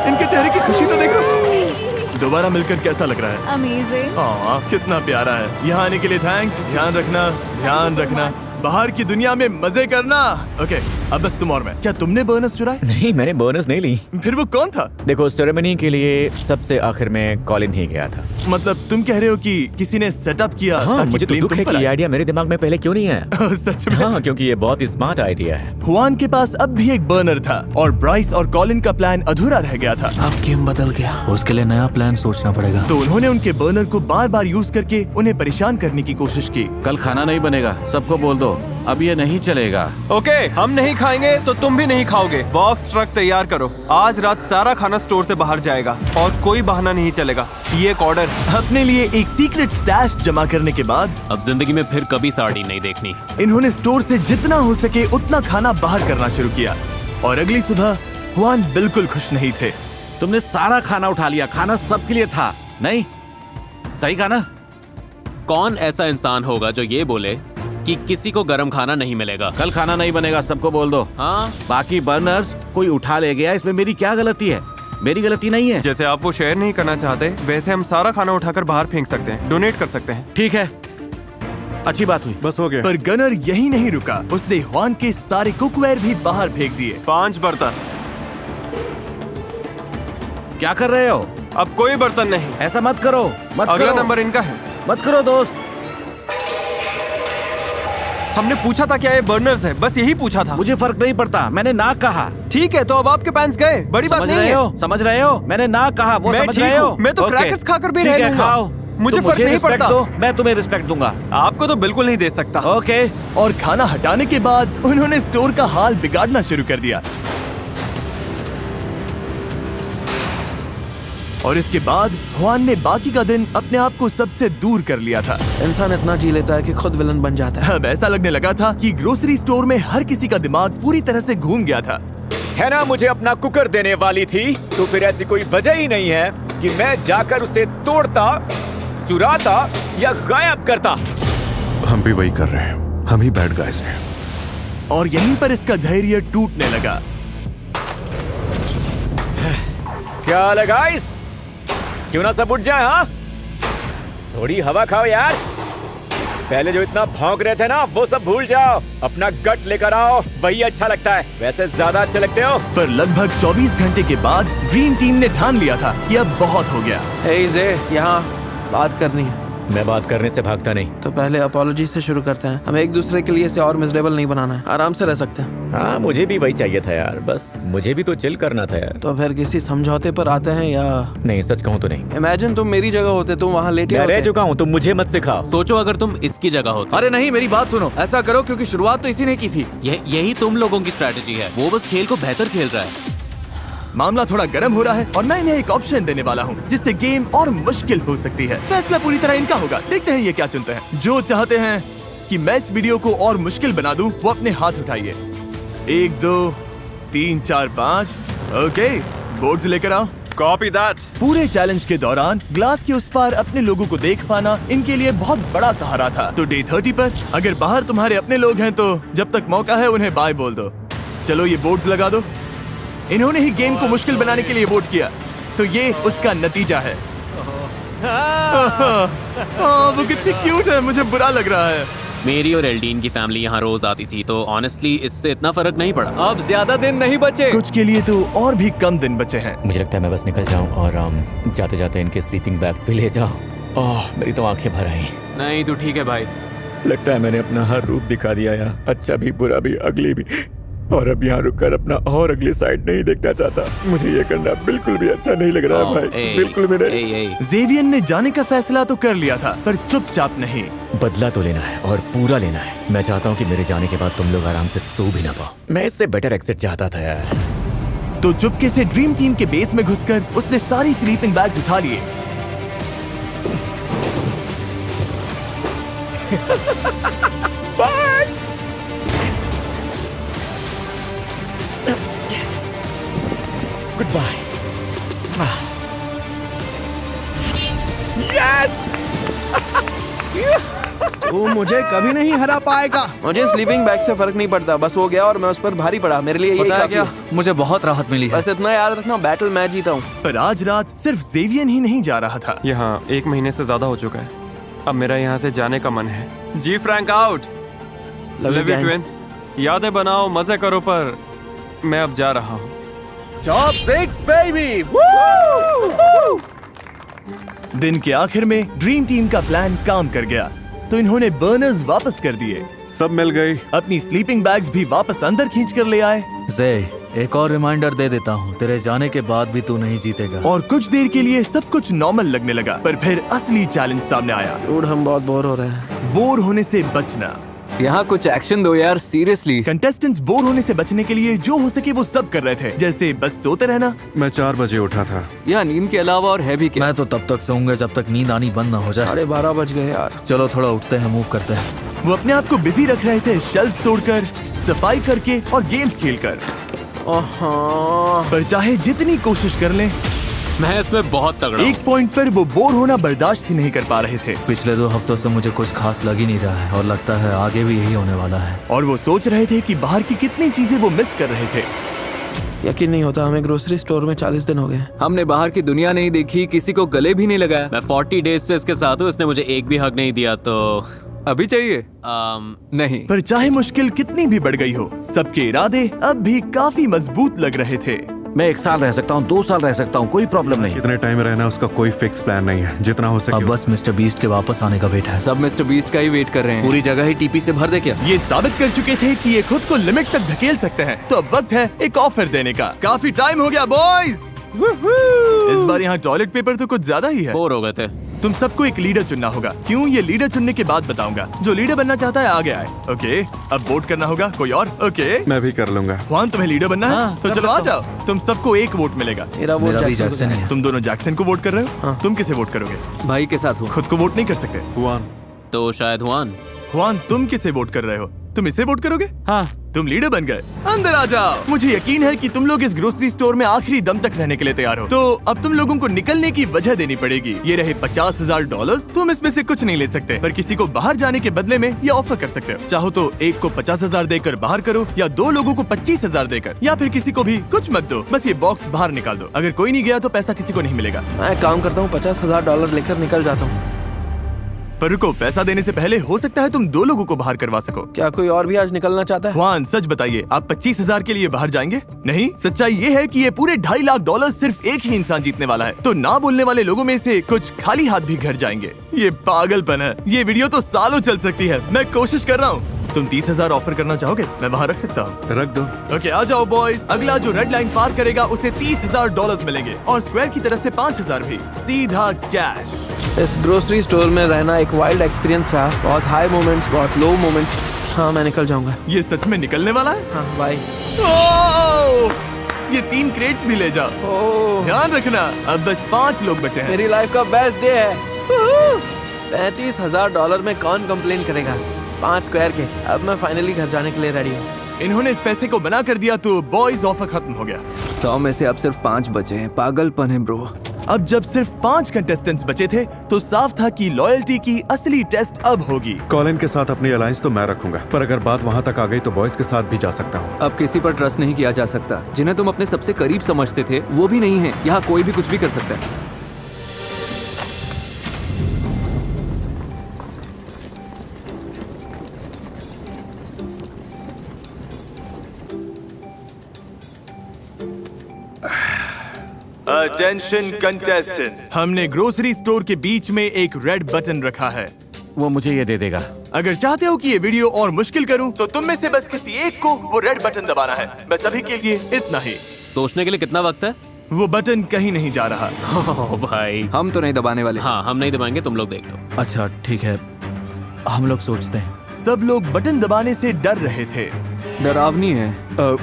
इनके चेहरे की खुशी तो देखो। दोबारा मिलकर कैसा लग रहा है? अमेजिंग। हाँ, कितना प्यारा है। यहाँ आने के लिए थैंक्स। ध्यान रखना, ध्यान रखना। बाहर की दुनिया में मजे करना। ओके, अब बस तुम और मैं। क्या तुमने बोनस चुराए? नहीं, मैंने बोनस नहीं ली। फिर वो कौन था? देखो, सेरेमनी के लिए सबसे आखिर में कॉलिन ही गया था। मतलब तुम कह रहे हो कि किसी ने सेटअप किया? हाँ, ताकि मुझे तो blame दुख तुम है पर कि ये आए? आइडिया मेरे दिमाग में पहले क्यों नहीं आया। सच में? हाँ, क्योंकि ये बहुत ही स्मार्ट आइडिया है। हुआन के पास अब भी एक बर्नर था और ब्राइस और कॉलिन का प्लान अधूरा रह गया था। अब गेम बदल गया। उसके लिए नया प्लान सोचना पड़ेगा। तो उन्होंने उनके बर्नर को बार बार यूज करके उन्हें परेशान करने की कोशिश की। कल खाना नहीं बनेगा, सबको बोल दो, अब ये नहीं चलेगा। ओके, हम नहीं खाएंगे तो तुम भी नहीं खाओगे। बॉक्स ट्रक तैयार करो। आज रात सारा खाना स्टोर से बाहर जाएगा और कोई बहाना नहीं चलेगा। ये एक ऑर्डर। अपने लिए एक सीक्रेट स्टैश जमा करने के बाद अब जिंदगी में फिर कभी साड़ी नहीं देखनी। इन्होंने स्टोर से जितना हो सके उतना खाना बाहर करना शुरू किया और अगली सुबह हुआन बिल्कुल खुश नहीं थे। तुमने सारा खाना उठा लिया, खाना सबके लिए था, नहीं? सही कहा ना? कौन ऐसा इंसान होगा जो ये बोले कि किसी को गर्म खाना नहीं मिलेगा? कल खाना नहीं बनेगा, सबको बोल दो। हाँ, बाकी बर्नर्स कोई उठा ले गया, इसमें मेरी क्या गलती है? मेरी गलती नहीं है। जैसे आप वो शेयर नहीं करना चाहते, वैसे हम सारा खाना उठाकर बाहर फेंक सकते हैं, डोनेट कर सकते हैं। ठीक है, अच्छी बात हुई, बस हो गया। पर गनर यही नहीं रुका, उसने हुआन के सारे कुकवेयर भी बाहर फेंक दिए। 5 बर्तन। क्या कर रहे हो? अब कोई बर्तन नहीं। ऐसा मत करो, मत अगला करो। नंबर इनका है। मत करो दोस्त। हमने पूछा था क्या ये बर्नर्स है, बस यही पूछा था। मुझे फर्क नहीं पड़ता, मैंने ना कहा। ठीक है, तो अब आपके पैंट्स गए, बड़ी बात नहीं है। समझ रहे हो? मैंने ना कहा, वो मैं समझ ठीक रहे हो? हूँ, मैं तो ओके। क्रैकर्स खाकर भी ठीक रह है, लूंगा। खाओ। मुझे तुम फर्क नहीं रिस्पेक्ट पड़ता। दो, मैं तुम्हें रिस्पेक्ट दूंगा। आपको तो बिल्कुल नहीं दे सकता। ओके। और खाना हटाने के बाद उन्होंने स्टोर का हाल बिगाड़ना शुरू कर दिया। और इसके बाद हुआन ने बाकी का दिन अपने आप को सबसे दूर कर लिया था। इंसान इतना जी लेता है कि खुद विलन बन जाता है। अब ऐसा लगने लगा था कि ग्रोसरी स्टोर में हर किसी का दिमाग पूरी तरह से घूम गया था। है ना, मुझे अपना कुकर देने वाली थी, तो फिर ऐसी कोई वजह ही नहीं है कि मैं जाकर उसे तोड़ता, चुराता या गायब करता। हम भी वही कर रहे हैं, हम ही बैड गाइस हैं। और यहीं पर इसका धैर्य टूटने लगा। क्या हाल है गाइस? क्यों ना सब उठ जाए? हाँ, थोड़ी हवा खाओ यार। पहले जो इतना भौंक रहे थे ना, वो सब भूल जाओ। अपना गट लेकर आओ, वही अच्छा लगता है। वैसे ज्यादा अच्छे लगते हो। पर लगभग 24 घंटे के बाद ड्रीम टीम ने ठान लिया था कि अब बहुत हो गया। हे जे, यहाँ बात करनी है। मैं बात करने से भागता नहीं। तो पहले अपोलॉजी से शुरू करते हैं। हमें एक दूसरे के लिए इसे और मिजरेबल नहीं बनाना है, आराम से रह सकते हैं। हाँ, मुझे भी वही चाहिए था यार, बस मुझे भी तो चिल करना था यार। तो फिर किसी समझौते पर आते हैं या नहीं? सच कहूँ तो नहीं। इमेजिन तुम मेरी जगह होते, तुम वहाँ लेटे मैं रह होते। चुका हूँ, तुम मुझे मत सिखाओ। सोचो अगर तुम इसकी जगह होते। अरे नहीं, मेरी बात सुनो, ऐसा करो क्योंकि शुरुआत तो इसी ने की थी। यही तुम लोगों की स्ट्रैटेजी है। वो बस खेल को बेहतर खेल रहा है। मामला थोड़ा गर्म हो रहा है और मैं इन्हें एक ऑप्शन देने वाला हूँ जिससे गेम और मुश्किल हो सकती है। फैसला पूरी तरह इनका होगा। देखते हैं ये क्या चुनते हैं। जो चाहते हैं कि मैं इस वीडियो को और मुश्किल बना दूं, वो अपने हाथ उठाइए। 1 2 3 4 5। ओके, बोर्ड्स लेकर आओ। Copy that. पूरे चैलेंज के दौरान ग्लास के उस पार अपने लोगों को देख पाना इनके लिए बहुत बड़ा सहारा था। तो डे 30 पर अगर बाहर तुम्हारे अपने लोग हैं तो जब तक मौका है उन्हें बाय बोल दो। चलो ये बोर्ड्स लगा दो। इन्होंने ही गेम को मुश्किल बनाने के लिए वोट किया, तो ये उसका नतीजा है। वो कितनी क्यूट है, मुझे बुरा लग रहा है। मेरी और एल्डीन की फैमिली यहाँ रोज आती थी, तो ऑनेस्टली इससे इतना फर्क नहीं पड़ा। अब ज्यादा दिन नहीं बचे। कुछ के लिए तो और भी कम दिन बचे हैं। मुझे लगता है मैं बस निकल जाऊं और जाते जाते इनके स्लीपिंग बैग्स भी ले जाऊं। ओह, मेरी तो आंखें भर आई। नहीं तो ठीक है भाई। लगता है मैंने अपना हर रूप दिखा दिया यार, अच्छा भी, बुरा भी, अगली भी। और अब यहाँ रुककर अपना और अगली साइड नहीं देखना चाहता। मुझे ये करना बिल्कुल भी अच्छा नहीं लग रहा है भाई, बिल्कुल भी नहीं। जेवियन ने जाने का फैसला तो कर लिया था, पर चुपचाप नहीं। बदला तो लेना है और पूरा लेना है। मैं चाहता हूँ कि मेरे जाने के बाद तुम लोग आराम से सो भी ना पाओ। मैं इससे बेटर एग्जिट चाहता था यार। तो चुपके से ड्रीम टीम के बेस में घुसकर उसने सारी स्लीपिंग बैग्स उठा लिए। Goodbye. यस! तू मुझे कभी नहीं हरा पाएगा। मुझे स्लीपिंग बैग से फर्क नहीं पड़ता, बस वो गया और मैं उस पर भारी पड़ा। मेरे लिए यही काफी है। मुझे बहुत राहत मिली है। बस इतना याद रखना, बैटल मैं जीता हूँ। पर आज रात सिर्फ जेवियन ही नहीं जा रहा था। यहाँ 1 महीने से ज्यादा हो चुका है। अब मेरा यहाँ से जाने का मन है। जी Frank out. Love you twin. यादें बनाओ, मजे करो, पर मैं अब जा रहा हूँ। Chopsticks baby. दिन के आखिर में ड्रीम टीम का प्लान काम कर गया, तो इन्होंने बर्नर्स वापस कर दिए। सब मिल गई। अपनी स्लीपिंग बैग्स भी वापस अंदर खींच कर ले आए। जे, एक और रिमाइंडर दे देता हूँ, तेरे जाने के बाद भी तू नहीं जीतेगा। और कुछ देर के लिए सब कुछ नॉर्मल लगने लगा, पर फिर असली चैलेंज सामने आया। डूड, हम बहुत बोर हो रहे हैं। बोर होने से बचना। यहाँ कुछ एक्शन दो यार, सीरियसली। कंटेस्टेंट्स बोर होने से बचने के लिए जो हो सके वो सब कर रहे थे, जैसे बस सोते रहना। मैं 4 बजे उठा था। यहाँ नींद के अलावा और है भी क्या? मैं तो तब तक सोऊंगा जब तक नींद आनी बंद ना हो जाए। 12:30 बज गए यार। चलो थोड़ा उठते हैं, मूव करते हैं। वो अपने आप को बिजी रख रहे थे, शेल्फ्स तोड़कर, सफाई करके और गेम्स खेलकर। पर चाहे जितनी कोशिश कर लें, मैं इसमें बहुत तगड़ा एक पॉइंट पर वो बोर होना बर्दाश्त ही नहीं कर पा रहे थे। पिछले 2 हफ्तों से मुझे कुछ खास लग ही नहीं रहा है और लगता है आगे भी यही होने वाला है। और वो सोच रहे थे कि बाहर की कितनी चीजें वो मिस कर रहे थे। यकीन नहीं होता, हमें ग्रोसरी स्टोर में 40 दिन हो गए। हमने बाहर की दुनिया नहीं देखी, किसी को गले भी नहीं लगाया। मैं 40 डेज से इसके साथ हूँ, इसने मुझे एक भी हक नहीं दिया, तो अभी चाहिए? नहीं। पर चाहे मुश्किल कितनी भी बढ़ गई हो, सबके इरादे अब भी काफी मजबूत लग रहे थे। मैं 1 साल रह सकता हूँ, 2 साल रह सकता हूँ, कोई प्रॉब्लम नहीं। कितने टाइम रहना उसका कोई फिक्स प्लान नहीं है, जितना हो सके। अब बस मिस्टर बीस्ट के वापस आने का वेट है। सब मिस्टर बीस्ट का ही वेट कर रहे हैं। पूरी जगह ही टीपी से भर दे क्या? ये साबित कर चुके थे कि ये खुद को लिमिट तक धकेल सकते हैं, तो अब वक्त है एक ऑफर देने का। काफी टाइम हो गया बॉयज। इस बार यहाँ टॉयलेट पेपर तो कुछ ज्यादा ही है। बोर हो गए थे। तुम सबको एक लीडर चुनना होगा। क्यों? ये लीडर चुनने के बाद बताऊंगा। जो लीडर बनना चाहता है आगे आए। ओके, अब वोट करना होगा। कोई और? ओके, मैं भी कर लूंगा। जुआन, तुम्हें लीडर बनना है? तो चलो आ जाओ। तुम सबको एक वोट मिलेगा। मेरा वोट जैक्सन है। तुम दोनों जैक्सन को वोट कर रहे हो? तुम किसे वोट करोगे? भाई के साथ हूँ। खुद को वोट नहीं कर सकते। हुआन। तो शायद हुआन। जुआन, तुम किसे वोट कर रहे हो? तुम इसे वोट करोगे? हाँ, तुम लीडर बन गए। अंदर आ जाओ। मुझे यकीन है कि तुम लोग इस ग्रोसरी स्टोर में आखिरी दम तक रहने के लिए तैयार हो। तो अब तुम लोगों को निकलने की वजह देनी पड़ेगी। ये रहे $50,000। तुम इसमें से कुछ नहीं ले सकते, पर किसी को बाहर जाने के बदले में ये ऑफर कर सकते हो। चाहो तो एक को 50,000 देकर बाहर करो, या 2 लोगों को 25,000 देकर, या फिर किसी को भी कुछ मत दो, बस ये बॉक्स बाहर निकाल दो। अगर कोई नहीं गया तो पैसा किसी को नहीं मिलेगा। मैं काम करता हूँ, $50,000 लेकर निकल जाता हूँ। पर रुको, पैसा देने से पहले हो सकता है तुम 2 लोगों को बाहर करवा सको। क्या कोई और भी आज निकलना चाहता है? जुआन, सच बताइए, आप 25,000 के लिए बाहर जाएंगे? नहीं, सच्चाई ये है कि ये पूरे $2.5 लाख सिर्फ एक ही इंसान जीतने वाला है। तो ना बोलने वाले लोगों में से कुछ खाली हाथ भी घर जाएंगे। ये पागलपन है। ये वीडियो तो सालों चल सकती है। मैं कोशिश कर रहा हूँ। तुम 30,000 ऑफर करना चाहोगे? मैं वहाँ रख सकता हूँ। रख दो। ओके, आ जाओ बॉयज। अगला जो रेड लाइन पार करेगा उसे $30,000 मिलेंगे, और स्क्वायर की तरफ से 5,000 भी, सीधा कैश। इस ग्रोसरी स्टोर में रहना एक वाइल्ड एक्सपीरियंस रहा। बहुत हाई मोमेंट्स, बहुत लो मोमेंट्स। हाँ, मैं निकल जाऊंगा। ये सच में निकलने वाला है? हाँ, बाय। ये 3 क्रेट्स भी ले जाओ। ध्यान रखना, अब बस 5 लोग बचे हैं। मेरी लाइफ का बेस्ट डे है। $35,000 में कौन कंप्लेन करेगा? 5 स्क्वायर के। अब मैं फाइनली घर जाने के लिए रेडी हूँ। इन्होंने इस पैसे को बना कर दिया तो बॉयज ऑफर खत्म हो गया। 100 में से अब सिर्फ 5 बचे हैं। पागलपन है ब्रो। अब जब सिर्फ 5 कंटेस्टेंट्स बचे थे तो साफ था कि लॉयल्टी की असली टेस्ट अब होगी। कॉलिन के साथ अपनी अलायंस तो मैं रखूंगा, पर अगर बात वहाँ तक आ गई तो बॉयज के साथ भी जा सकता हूँ। अब किसी पर ट्रस्ट नहीं किया जा सकता। जिन्हें तुम अपने सबसे करीब समझते थे वो भी नहीं है। यहाँ कोई भी कुछ भी कर सकता है। अटेंशन कंटेस्टेंट्स, हमने ग्रोसरी स्टोर के बीच में एक रेड बटन रखा है। वो मुझे ये दे देगा। अगर चाहते हो कि ये वीडियो और मुश्किल करूं, तो तुम में से बस किसी एक को वो रेड बटन दबाना है। बस अभी के लिए इतना ही। सोचने के लिए कितना वक्त है? वो बटन कहीं नहीं जा रहा। ओ भाई, हम तो नहीं दबाने वाले। हाँ, हम नहीं दबाएंगे, तुम लोग देख लो। अच्छा ठीक है, हम लोग सोचते हैं। सब लोग बटन दबाने से डर रहे थे। डरावनी है।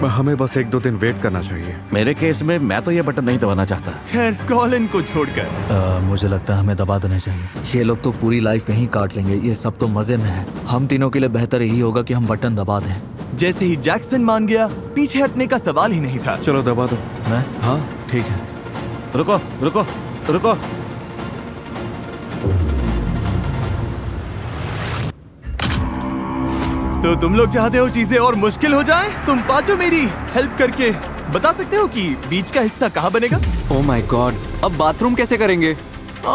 हमें बस 1-2 दिन वेट करना चाहिए। मेरे केस में मैं तो ये बटन नहीं दबाना चाहता। खैर, कॉलिन को छोड़कर मुझे लगता है हमें दबा देना चाहिए। ये लोग तो पूरी लाइफ यहीं काट लेंगे। ये सब तो मजे में है। हम तीनों के लिए बेहतर यही होगा कि हम बटन दबा दें। जैसे ही जैक्सन मान गया, पीछे हटने का सवाल ही नहीं था। चलो दबा दो। मैं? हाँ ठीक है। रुको रुको रुको। तो तुम लोग चाहते हो चीजें और मुश्किल हो जाएं? तुम पांचों मेरी हेल्प करके बता सकते हो कि बीच का हिस्सा कहाँ बनेगा? ओह माय गॉड, अब बाथरूम कैसे करेंगे?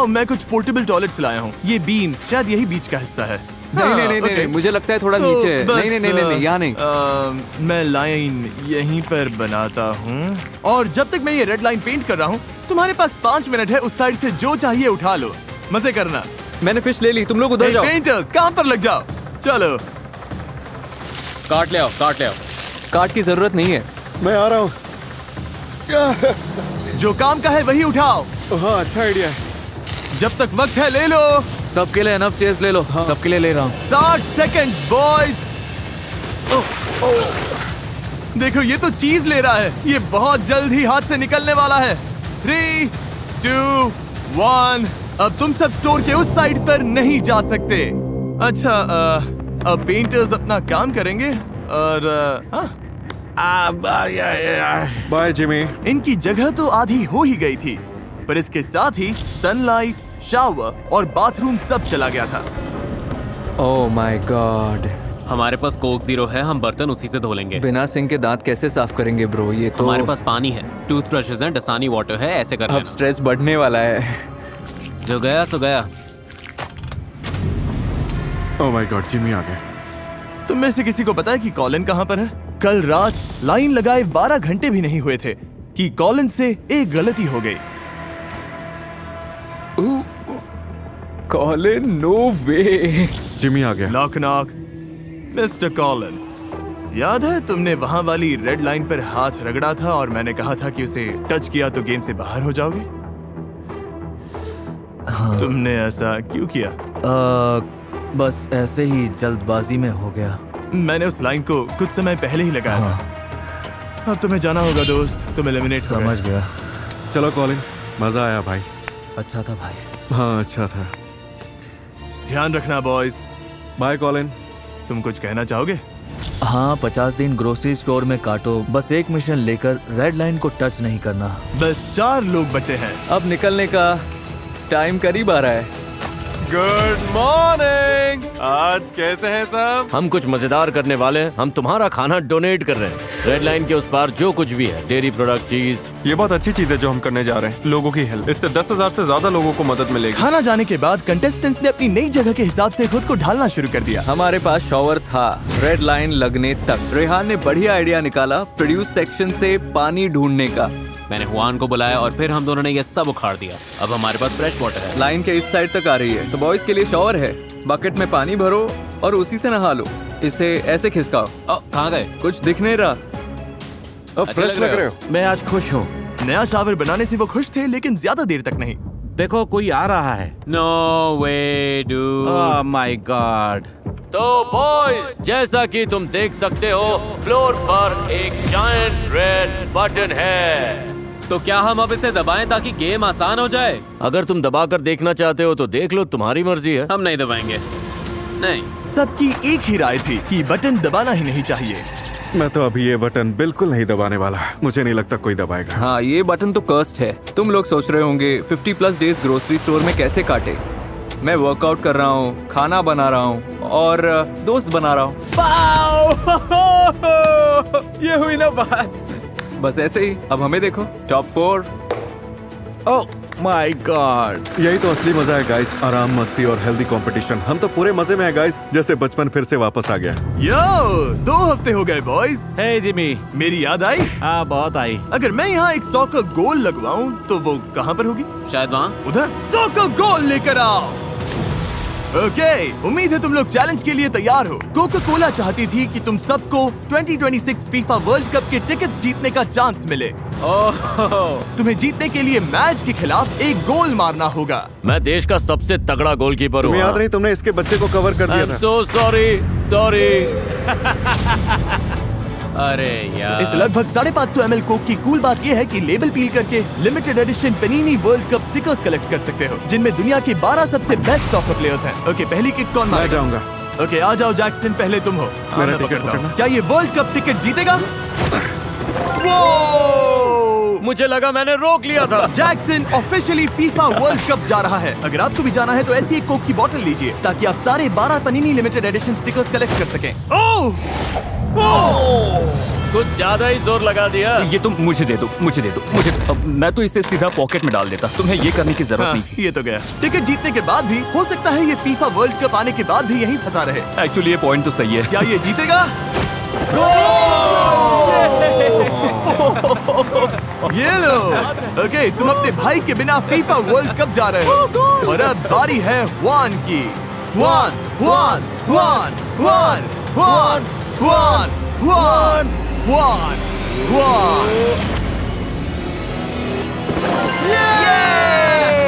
मैं कुछ पोर्टेबल टॉयलेट्स लाया हूँ। ये बीम्स शायद यही बीच का हिस्सा है। नहीं, मुझे लगता है थोड़ा तो नीचे है। बस, नहीं, यहाँ नहीं। मैं लाइन यहीं पर बनाता हूँ, और जब तक मैं ये रेड लाइन पेंट कर रहा हूँ, तुम्हारे पास 5 मिनट है। उस साइड से जो चाहिए उठा लो, मजे करना। मैंने फिश ले ली, तुम लोग उधर जाओ। पेंटर्स काम पर लग जाओ। चलो, काट ले आओ, काट ले आओ। काट की जरूरत नहीं है, मैं आ रहा हूँ। जो काम का है वही उठाओ। हाँ, अच्छा आइडिया है। जब तक वक्त है ले लो। सबके लिए एनफ चेयर्स ले लो। हाँ। सबके लिए ले रहा हूँ। 60 सेकंड्स बॉयज। देखो, ये तो चीज ले रहा है। ये बहुत जल्द ही हाथ से निकलने वाला है। 3, 2, 1। अब तुम सब स्टोर के उस साइड पर नहीं जा सकते। अच्छा, अब पेंटर्स अपना काम करेंगे और बाय जिमी। इनकी जगह तो आधी हो ही गई थी, पर इसके साथ ही सनलाइट, शावर और बाथरूम सब चला गया था। ओह माय गॉड। हमारे पास कोक 0 है, हम बर्तन उसी से धो लेंगे। बिना सिंक के दांत कैसे साफ करेंगे ब्रो? ये तो हमारे पास पानी है, टूथब्रशेस हैं, डसानी वाटर है, ऐसे कर अब स्ट्रेस बढ़ने वाला है। जो गया सो गया। ओह माय गॉड, जिमी आ गए। तुम में से किसी को पता है कि कॉलिन कहाँ पर है? कल रात लाइन लगाए 12 घंटे भी नहीं हुए थे कि कॉलिन से एक गलती हो गई। कॉलिन, नो वे। जिमी आ गया। Knock knock. मिस्टर कॉलिन, याद है तुमने वहां वाली रेड लाइन पर हाथ रगड़ा था और मैंने कहा था कि उसे टच किया तो गेम से बाहर हो जाओगे? हाँ। तुमने ऐसा क्यों किया? बस ऐसे ही जल्दबाजी में हो गया। मैंने उस लाइन को कुछ समय पहले ही लगाया था। अब तुम्हें जाना होगा दोस्त, तुम एलिमिनेट समझ गया। चलो कॉलिन, मजा आया भाई। अच्छा था भाई। हाँ अच्छा था। ध्यान रखना बॉयज। Bye Colin. तुम कुछ कहना चाहोगे? हाँ, 50 दिन ग्रोसरी स्टोर में काटो, बस एक मिशन लेकर रेड लाइन को टच नहीं करना। बस 4 लोग बचे हैं। अब निकलने का टाइम करीब आ रहा है। Good morning. आज कैसे हैं सब? हम कुछ मजेदार करने वाले हैं। हम तुम्हारा खाना डोनेट कर रहे हैं। रेड लाइन के उस पार जो कुछ भी है, डेयरी प्रोडक्ट, चीज। ये बहुत अच्छी चीज है जो हम करने जा रहे हैं, लोगों की हेल्प। इससे 10,000 से ज्यादा लोगों को मदद मिलेगी। खाना जाने के बाद कंटेस्टेंट्स ने अपनी नई जगह के हिसाब से खुद को ढालना शुरू कर दिया। हमारे पास शॉवर था रेड लाइन लगने तक। रेहान ने बढ़िया आइडिया निकाला प्रोड्यूस सेक्शन से पानी ढूंढने का। मैंने हुआन को बुलाया और फिर हम दोनों ने ये सब उखाड़ दिया। अब हमारे पास फ्रेश वाटर है। लाइन के इस साइड तक आ रही है, तो बॉयज के लिए शॉवर है। बकेट में पानी भरो और उसी से नहा लो। इसे ऐसे खिसकाओ। कहाँ गए? कुछ दिख नहीं रहा। अब फ्रेश लग रहे हो। मैं आज खुश हूँ। नया शावर बनाने से वो खुश थे, लेकिन ज्यादा देर तक नहीं। देखो कोई आ रहा है। No way dude. Oh my god. तो बॉयज, जैसा कि तुम देख सकते हो, फ्लोर पर एक जायंट रेड बटन है। तो क्या हम अब इसे दबाएं ताकि गेम आसान हो जाए? अगर तुम दबाकर देखना चाहते हो तो देख लो, तुम्हारी मर्जी है। हम नहीं दबाएंगे। नहीं। सबकी एक ही राय थी कि बटन दबाना ही नहीं चाहिए। मैं तो अभी ये बटन बिल्कुल नहीं दबाने वाला। मुझे नहीं लगता कोई दबाएगा। हाँ, ये बटन तो कर्स्ड है। तुम लोग सोच रहे होंगे 50+ डेज ग्रोसरी स्टोर में कैसे काटे। मैं वर्कआउट कर रहा हूँ, खाना बना रहा हूँ और दोस्त बना रहा हूँ। ये हुई ना बात। बस ऐसे ही। अब हमें देखो, टॉप 4। ओह माय गॉड, यही तो असली मजा है गाइस। आराम, मस्ती और हेल्दी कंपटीशन। हम तो पूरे मजे में है गाइस, जैसे बचपन फिर से वापस आ गया। यो, 2 हफ्ते हो गए बॉयज। हे जिमी, मेरी याद आई? हाँ बहुत आई। अगर मैं यहाँ एक 100 का गोल लगवाऊं तो वो कहाँ पर होगी? शायद वहाँ। उधर। 100 का गोल लेकर आओ। ओके, उम्मीद है तुम लोग चैलेंज के लिए तैयार हो। कोका कोला चाहती थी कि तुम सबको 2026 फीफा वर्ल्ड कप के टिकट्स जीतने का चांस मिले। तुम्हें जीतने के लिए मैच के खिलाफ एक गोल मारना होगा। मैं देश का सबसे तगड़ा गोलकीपर हूँ। तुम्हें याद नहीं, तुमने इसके बच्चे को कवर कर दिया था। So sorry. अरे यार। इस लगभग 550 ml कोक की कूल बात यह है कि लेबल पील करके limited edition Panini World Cup stickers collect कर सकते हो, जिनमें दुनिया के 12 सबसे बेस्ट सॉकर प्लेयर्स हैं। ओके, पहली किक कौन मारेगा? मैं जाऊंगा। ओके, आ जाओ जैक्सन, पहले तुम हो। मेरा टिकट पकड़ना। क्या ये वर्ल्ड कप टिकट जीतेगा? मुझे लगा मैंने रोक लिया था। Jackson officially FIFA world cup जा रहा है। अगर आपको भी जाना है तो ऐसी एक कोक की बोतल लीजिए ताकि आप सारे 12 पनीनी लिमिटेड एडिशन स्टिकर्स कलेक्ट कर सकें। कुछ ज्यादा ही जोर लगा दिया। ये तुम मुझे दे दो। अब मैं तो इसे सीधा पॉकेट में डाल देता। तुम्हें ये करने की जरूरत नहीं थी। ये तो गया। टिकट जीतने के बाद भी हो सकता है ये फीफा वर्ल्ड कप आने के बाद भी यहीं फंसा रहे। एक्चुअली ये पॉइंट तो सही है। क्या ये जीतेगा? ये लो। ओके, तुम अपने भाई के बिना फीफा वर्ल्ड कप जा रहे हो और अब बारी है हुआन की। हुआन।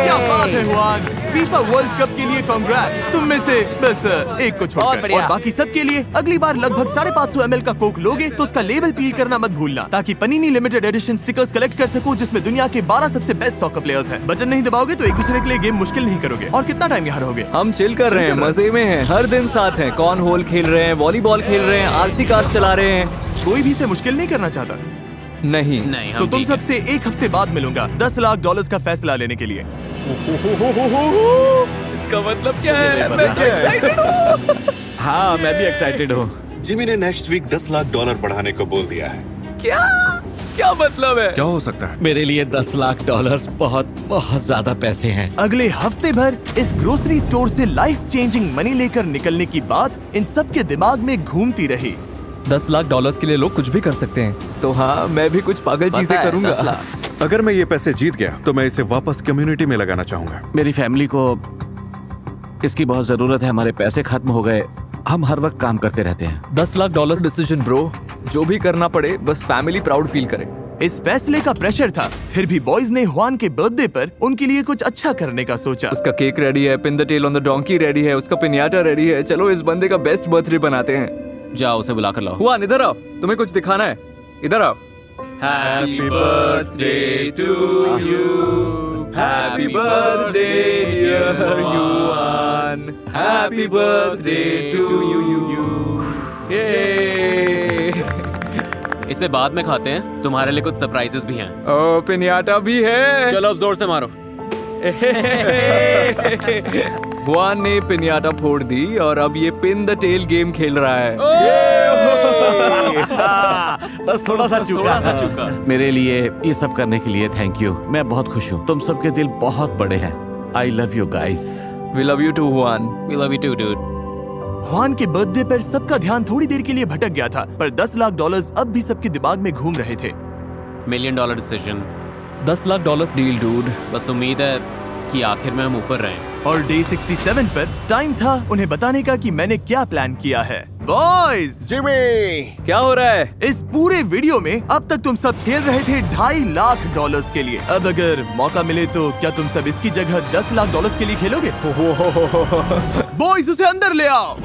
क्या बात है हुआन, फीफा वर्ल्ड कप के लिए कांग्रेट्स। तुम में से बस एक को छोड़कर और बाकी सब के लिए अगली बार लगभग 550 ml का कोक लोगे तो उसका लेबल पील करना मत भूलना, ताकि पनीनी लिमिटेड एडिशन स्टिकर्स कलेक्ट कर सकूं जिसमें दुनिया के 12 सबसे बेस्ट सॉकर प्लेयर्स हैं। बटन नहीं दबाओगे तो एक दूसरे के लिए गेम मुश्किल नहीं करोगे। और कितना टाइम यहाँ रहोगे? हम चिल कर रहे हैं, मजे में हैं, हर दिन साथ हैं। कॉर्न होल खेल रहे हैं, वॉलीबॉल खेल रहे हैं, आरसी कार्स चला रहे हैं। कोई भी से मुश्किल नहीं करना चाहता। नहीं। तो तुम सबसे एक हफ्ते बाद मिलूंगा $10 लाख का फैसला लेने के लिए। इसका मतलब क्या है? मैं एक्साइटेड हूँ। हाँ, मैं भी एक्साइटेड हूँ। जिमी ने नेक्स्ट वीक $10 लाख बढ़ाने को बोल दिया है। क्या? क्या मतलब है? क्या हो सकता है? मेरे लिए $10 लाख बहुत बहुत ज्यादा पैसे हैं। अगले हफ्ते भर इस ग्रोसरी स्टोर से लाइफ चेंजिंग मनी लेकर निकलने की बात इन सब के दिमाग में घूमती रही। $10 लाख के लिए लोग कुछ भी कर सकते हैं, तो हाँ मैं भी कुछ पागल चीजें करूंगा। अगर मैं ये पैसे जीत गया तो मैं इसे वापस कम्युनिटी में लगाना चाहूंगा। मेरी फैमिली को इसकी बहुत जरूरत है। हमारे पैसे खत्म हो गए, हम हर वक्त काम करते रहते हैं। $10 लाख डिसीजन ब्रो, जो भी करना पड़े बस फैमिली प्राउड फील करे। इस फैसले का प्रेशर था, फिर भी बॉयज ने हुआन के बर्थडे पर उनके लिए कुछ अच्छा करने का सोचा। उसका केक रेडी है, pin the tail on the donkey ready है, उसका पिन्याटा रेडी है। चलो इस बंदे का बेस्ट बर्थडे बनाते हैं। जाओ उसे बुला कर लाओ। हुआन इधर आओ, तुम्हें कुछ दिखाना है, इधर आओ। Happy birthday to you. Happy birthday dear Yuan. Happy birthday to you. Yay. इसे बाद में खाते हैं, तुम्हारे लिए कुछ सरप्राइजेस भी हैं। ओ पिन्याटा भी है। चलो अब जोर से मारो। हुआन ने पिन्याटा फोड़ दी और अब ये पिन द टेल गेम खेल रहा है। बस थोड़ा सा चूका। मेरे लिए ये सब करने के लिए थैंक यू। मैं बहुत खुश हूँ। तुम सबके दिल बहुत बड़े हैं। I love you guys. We love you too Juan. We love you too dude. Juan के बर्थडे पर सबका ध्यान थोड़ी देर के लिए भटक गया था, पर $10 लाख अब भी सबके दिमाग में घूम रहे थे। $1 million decision. $10 lakh deal dude. बस उम्मीद है कि आखिर में हम ऊपर रहें। और डे 67 पर टाइम था उन्हें बताने का कि मैंने क्या प्लान किया है। बॉयज, जिमी, क्या हो रहा है? इस पूरे वीडियो में अब तक तुम सब खेल रहे थे $2.5 लाख के लिए। अब अगर मौका मिले तो क्या तुम सब इसकी जगह $10 लाख के लिए खेलोगे? बॉयज, उसे अंदर ले आओ।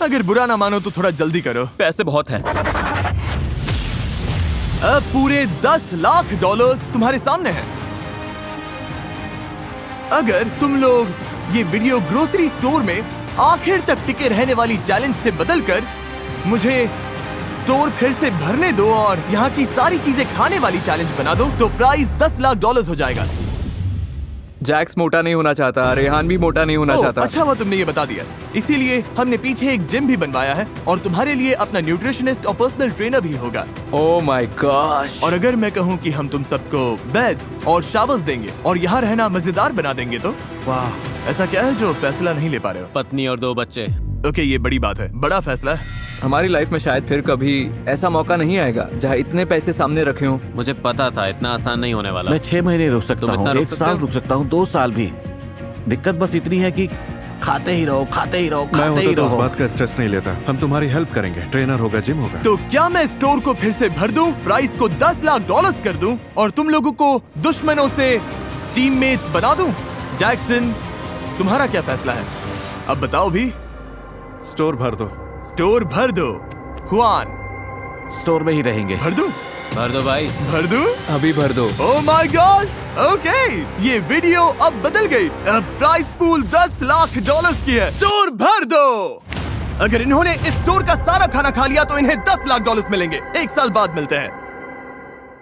अगर बुरा ना मानो तो थोड़ा जल्दी करो, पैसे बहुत हैं। अब पूरे $10 लाख तुम्हारे सामने हैं। अगर तुम लोग ये वीडियो ग्रोसरी स्टोर में आखिर तक टिके रहने वाली चैलेंज से बदलकर मुझे स्टोर फिर से भरने दो और यहाँ की सारी चीजें खाने वाली चैलेंज बना दो, तो प्राइस $10 लाख हो जाएगा। जैक्स मोटा नहीं होना चाहता, रेहान भी मोटा नहीं होना चाहता। अच्छा हुआ तुमने ये बता दिया। इसीलिए हमने पीछे एक जिम भी बनवाया है और तुम्हारे लिए अपना न्यूट्रिशनिस्ट और पर्सनल ट्रेनर भी होगा। Oh my gosh. और अगर मैं कहूँ कि हम तुम सबको बेड्स और शावर्स देंगे और यहाँ रहना मजेदार बना देंगे तो वाह, ऐसा क्या है जो फैसला नहीं ले पा रहे हो? पत्नी और 2 बच्चे। ओके, ये बड़ी बात है, बड़ा फैसला है। हमारी लाइफ में शायद फिर कभी ऐसा मौका नहीं आएगा जहाँ इतने पैसे सामने रखे हों। मुझे पता था इतना आसान नहीं होने वाला। मैं 6 महीने रुक सकता तुम हूँ, इतना 1 साल रुक सकता हूँ, 2 साल भी। दिक्कत बस इतनी है कि खाते ही रहो, खाते ही रहो, मैं खाते ही होता तो उस रहो। बात का स्ट्रेस नहीं लेता। हम तुम्हारी हेल्प करेंगे, ट्रेनर होगा, जिम होगा। तो क्या मैं स्टोर को फिर से भर दूं, प्राइस को $10 लाख कर दूं और तुम लोगों को दुश्मनों से टीममेट्स बना दूं? जैक्सन, तुम्हारा क्या फैसला है? अब बताओ भी। स्टोर भर दो। स्टोर भर दो। हुआन, स्टोर में ही रहेंगे। भर दूं? भर दो भाई। भर दूं? अभी भर दो। ओह माय गॉश, ओके, ये वीडियो अब बदल गई। अब प्राइस पूल $10 लाख की है। स्टोर भर दो। अगर इन्होंने इस स्टोर का सारा खाना खा लिया तो इन्हें $10 लाख मिलेंगे। 1 साल बाद मिलते हैं।